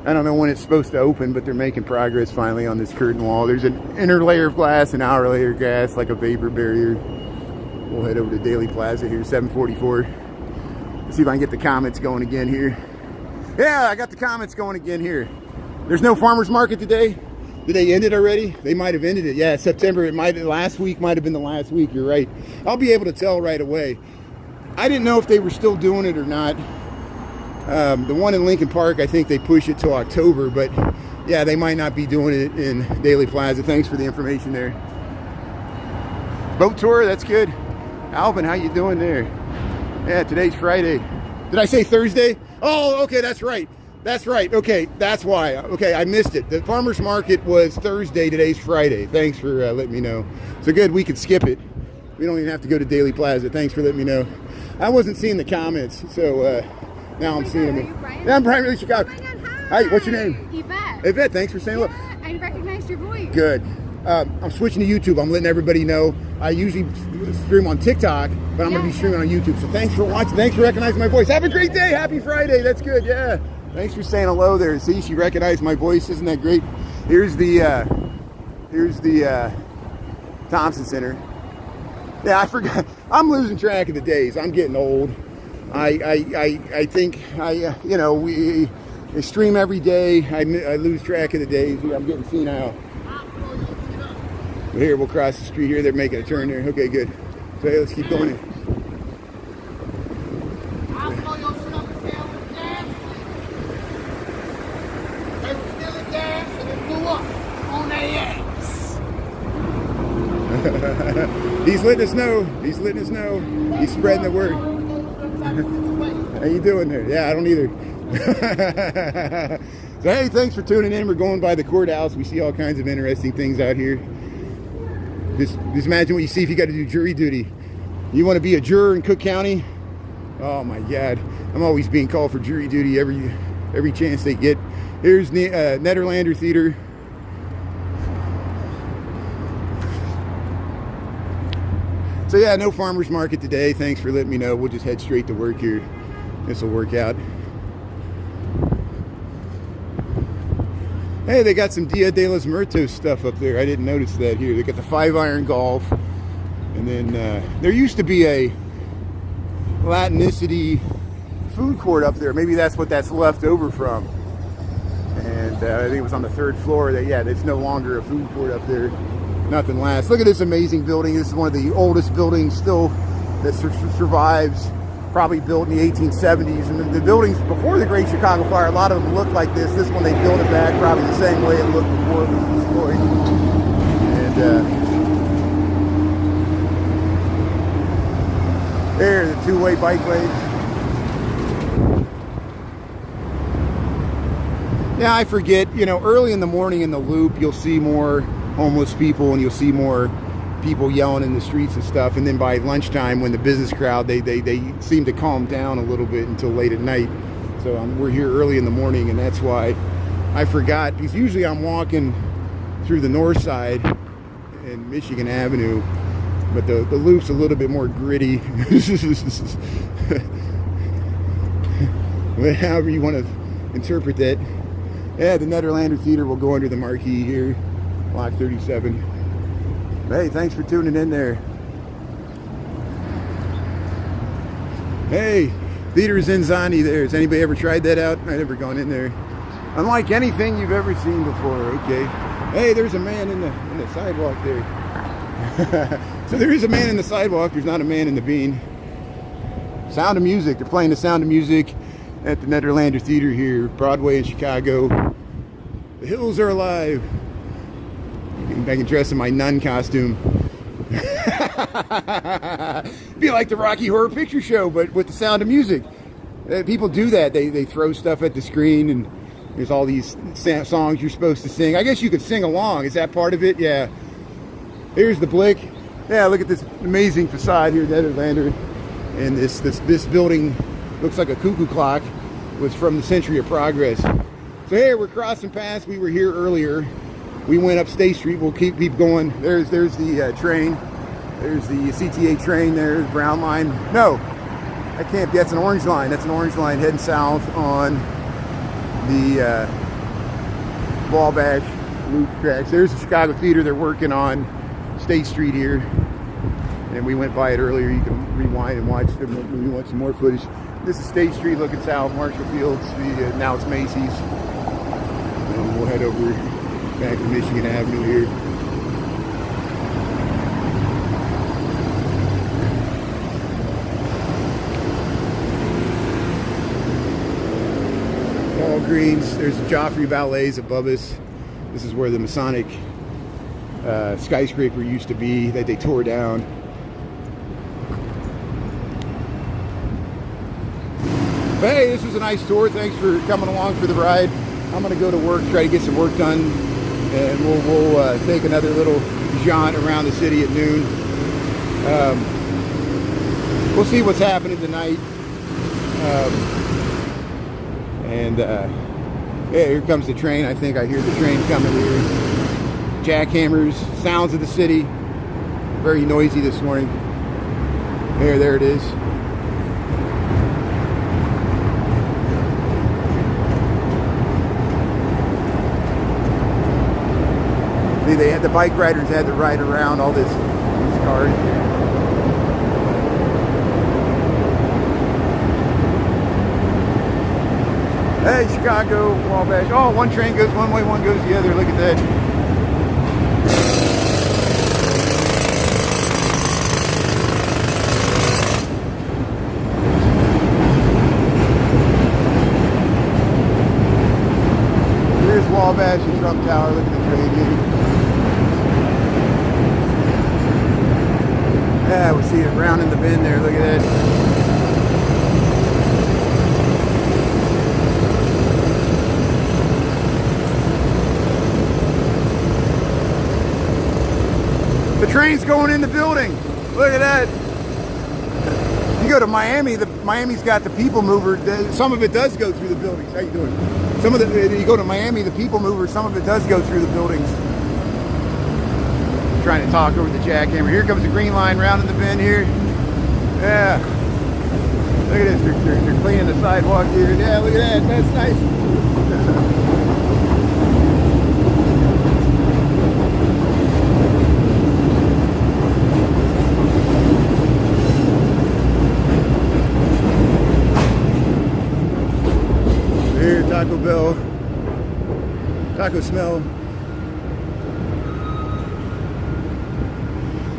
I don't know when it's supposed to open, but they're making progress finally on this curtain wall. There's an inner layer of glass, an outer layer of glass, like a vapor barrier. We'll head over to Daily Plaza here, 744. Let's see if I can get the comments going again here. Yeah, I got the comments going again here. There's no farmer's market today. Did they end it already? They might have ended it. Yeah, September. Last week might have been the last week. You're right. I'll be able to tell right away. I didn't know if they were still doing it or not. The one in Lincoln Park, I think they push it till October, but yeah, they might not be doing it in Daily Plaza. Thanks for the information there. Boat tour, that's good. Alvin, how you doing there? Yeah, today's Friday. Did I say Thursday? Oh, okay, that's right. That's right. Okay, that's why. Okay, I missed it. The farmer's market was Thursday. Today's Friday. Thanks for letting me know. So good, we could skip it. We don't even have to go to Daily Plaza. Thanks for letting me know. I wasn't seeing the comments, so now I'm seeing them. Yeah, I'm Brian, really Chicago. Oh my God, hi. Hi, what's your name? Yvette. Yvette, thanks for saying hello. Yeah, I recognized your voice. Good. I'm switching to YouTube. I'm letting everybody know. I usually stream on TikTok, but I'm going to be streaming on YouTube. So thanks for watching. Thanks for recognizing my voice. Have a great day. Happy Friday. That's good. Yeah. Thanks for saying hello there. See, she recognized my voice. Isn't that great? Here's the Thompson Center. Yeah, I forgot. I'm losing track of the days. I'm getting old. I think you know, we stream every day. I lose track of the days. I'm getting senile. Here, we'll cross the street here. They're making a turn there. Okay, good. So hey, let's keep going in. He's letting us know. He's letting us know. He's spreading the word. How you doing there? Yeah, I don't either. So hey, thanks for tuning in. We're going by the courthouse. We see all kinds of interesting things out here. Just imagine what you see if you got to do jury duty. You want to be a juror in Cook County? Oh my God, I'm always being called for jury duty every chance they get. Here's Nederlander Theater. So yeah, no farmer's market today. Thanks for letting me know. We'll just head straight to work here. This will work out. Hey, they got some Dia de los Muertos stuff up there. I didn't notice that here. They got the 5-iron golf. And then there used to be a Latinicity food court up there. Maybe that's what that's left over from. And I think it was on the 3rd floor. Yeah, there's no longer a food court up there. Nothing lasts. Look at this amazing building. This is one of the oldest buildings still that survives. Probably built in the 1870s. And the buildings before the Great Chicago Fire, a lot of them look like this. This one, they built it back probably the same way it looked before it was destroyed. And there, the two-way bike lanes. Yeah, I forget, you know, early in the morning in the Loop, you'll see more homeless people and you'll see more people yelling in the streets and stuff. And then by lunchtime, when the business crowd, they seem to calm down a little bit until late at night. So we're here early in the morning, and that's why I forgot, because usually I'm walking through the north side and Michigan Avenue, but the Loop's a little bit more gritty. However you want to interpret that. Yeah, the Nederlander Theater will go under the marquee here, Block 37. Hey, thanks for tuning in there. Hey, Theater Zinzani there. Has anybody ever tried that out? I've never gone in there. Unlike anything you've ever seen before. Okay. Hey, there's a man in the sidewalk there. So there is a man in the sidewalk. There's not a man in the bean. Sound of Music. They're playing the Sound of Music at the Nederlander Theater here, Broadway in Chicago. The hills are alive. I can dress in my nun costume. Be like the Rocky Horror Picture Show, but with the Sound of Music. People do that. They throw stuff at the screen, and there's all these songs you're supposed to sing. I guess you could sing along. Is that part of it? Yeah. Here's the Blick. Yeah, look at this amazing facade here, Nederlander. And this building looks like a cuckoo clock. It was from the Century of Progress. So here we're crossing past. We were here earlier. We went up State Street. We'll keep going. There's the train. There's the CTA train there, the brown line. No, I can't. That's an orange line. That's an orange line heading south on the Wabash Loop tracks. There's the Chicago Theater. They're working on State Street here. And we went by it earlier. You can rewind and watch them. We want some more footage. This is State Street looking south, Marshall Fields. Now it's Macy's. And we'll head over back to Michigan Avenue here. screens. There's the Joffrey Ballets above us. This is where the Masonic skyscraper used to be that they tore down. But hey, this was a nice tour. Thanks for coming along for the ride. I'm going to go to work, try to get some work done, and we'll take another little jaunt around the city at noon. We'll see what's happening tonight. Yeah, here comes the train. I think I hear the train coming here. Jackhammers, sounds of the city. Very noisy this morning. There it is. See, the bike riders had to ride around all these cars. Hey, Chicago, Wabash. Oh, one train goes one way, one goes the other. Look at that. Here's Wabash and Trump Tower. Look at the train here. Yeah, we see it round in the bend there. Look at that. The train's going in the building. Look at that. You go to Miami, Miami's got the people mover. Some of it does go through the buildings. How you doing? You go to Miami, the people mover, some of it does go through the buildings. Trying to talk over the jackhammer. Here comes the green line round in the bend here. Yeah. Look at this. They're cleaning the sidewalk here. Yeah, look at that. That's nice. Here, Taco Bell. Taco smell.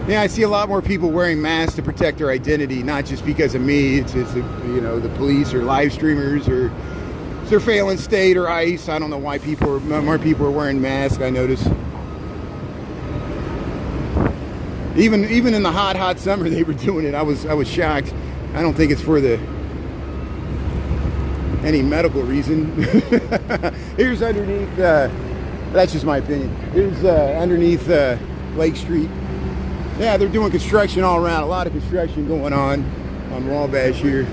Yeah, I see a lot more people wearing masks to protect their identity, not just because of me. It's you know, the police or live streamers or surveillance state or ICE. I don't know why more people are wearing masks. I notice. Even in the hot summer, they were doing it. I was shocked. I don't think it's for any medical reason. Here's underneath. That's just my opinion. Here's underneath Lake Street. Yeah, they're doing construction all around. A lot of construction going on Wabash here.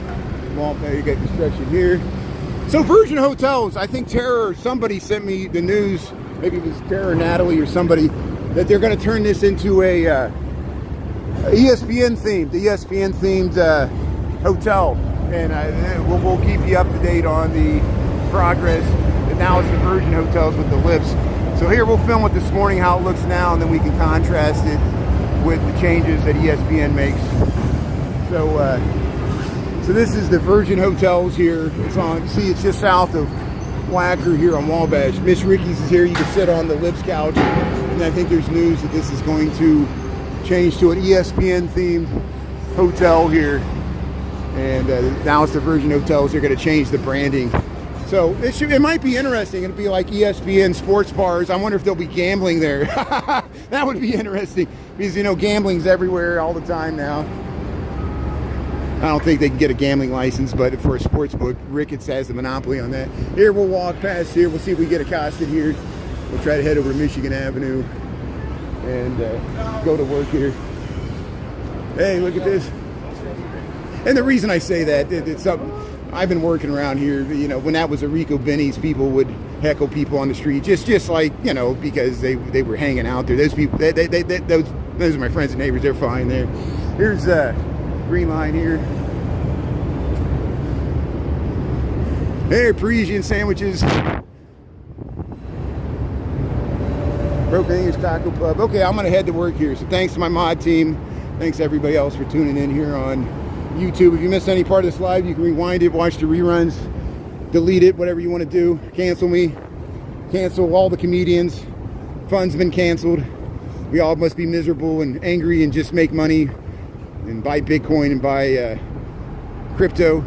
Wabash, you got construction here. So Virgin Hotels, I think Tara or somebody sent me the news, maybe it was Tara or Natalie or somebody, that they're going to turn this into a ESPN themed hotel. And we'll keep you up to date on the progress. And now it's the Virgin Hotels with the lifts. So here we'll film it this morning, how it looks now, and then we can contrast it with the changes that ESPN makes. So this is the Virgin Hotels here. It's on, see, it's just south of Wacker here on Wabash. Miss Ricky's is here. You can sit on the Lips couch. And I think there's news that this is going to change to an ESPN themed hotel here. And now it's the Virgin Hotels. They're going to change the branding. So it might be interesting. It'll be like ESPN sports bars. I wonder if there'll be gambling there. That would be interesting because, you know, gambling's everywhere all the time now. I don't think they can get a gambling license, but for a sports book, Ricketts has the monopoly on that. Here, we'll walk past here. We'll see if we get accosted here. We'll try to head over to Michigan Avenue and go to work here. Hey, look at this. And the reason I say that, it's something. I've been working around here, you know, when that was a Rico Benny's, people would heckle people on the street, just like, you know, because they were hanging out there. Those people, those are my friends and neighbors. They're fine there. Here's green line here. Hey, Parisian sandwiches. Broken English Taco Pub. Okay, I'm going to head to work here. So thanks to my mod team. Thanks to everybody else for tuning in here on YouTube. If you missed any part of this live, you can rewind it, watch the reruns, delete it, whatever you want to do. Cancel me. Cancel all the comedians. Fun's been canceled. We all must be miserable and angry and just make money and buy Bitcoin and buy crypto.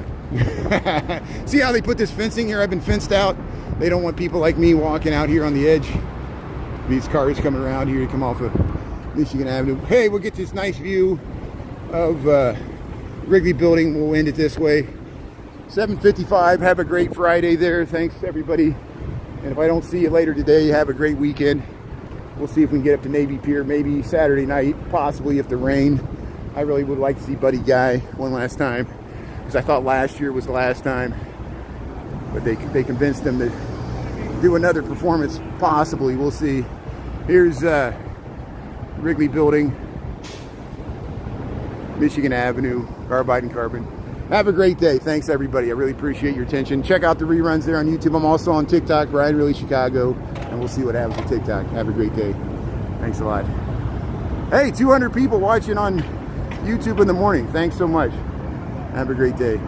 See how they put this fencing here? I've been fenced out. They don't want people like me walking out here on the edge. These cars coming around here to come off of Michigan Avenue. Hey, we'll get this nice view of Wrigley Building. We'll end it this way. 7:55. Have a great Friday there. Thanks everybody. And if I don't see you later today, have a great weekend. We'll see if we can get up to Navy Pier, maybe Saturday night, possibly if the rain. I really would like to see Buddy Guy one last time, because I thought last year was the last time. But they convinced him to do another performance, possibly. We'll see. Here's Wrigley Building, Michigan Avenue, Carbide and Carbon. Have a great day. Thanks, everybody. I really appreciate your attention. Check out the reruns there on YouTube. I'm also on TikTok, Brian Really Chicago, and we'll see what happens with TikTok. Have a great day. Thanks a lot. Hey, 200 people watching on YouTube in the morning. Thanks so much. Have a great day.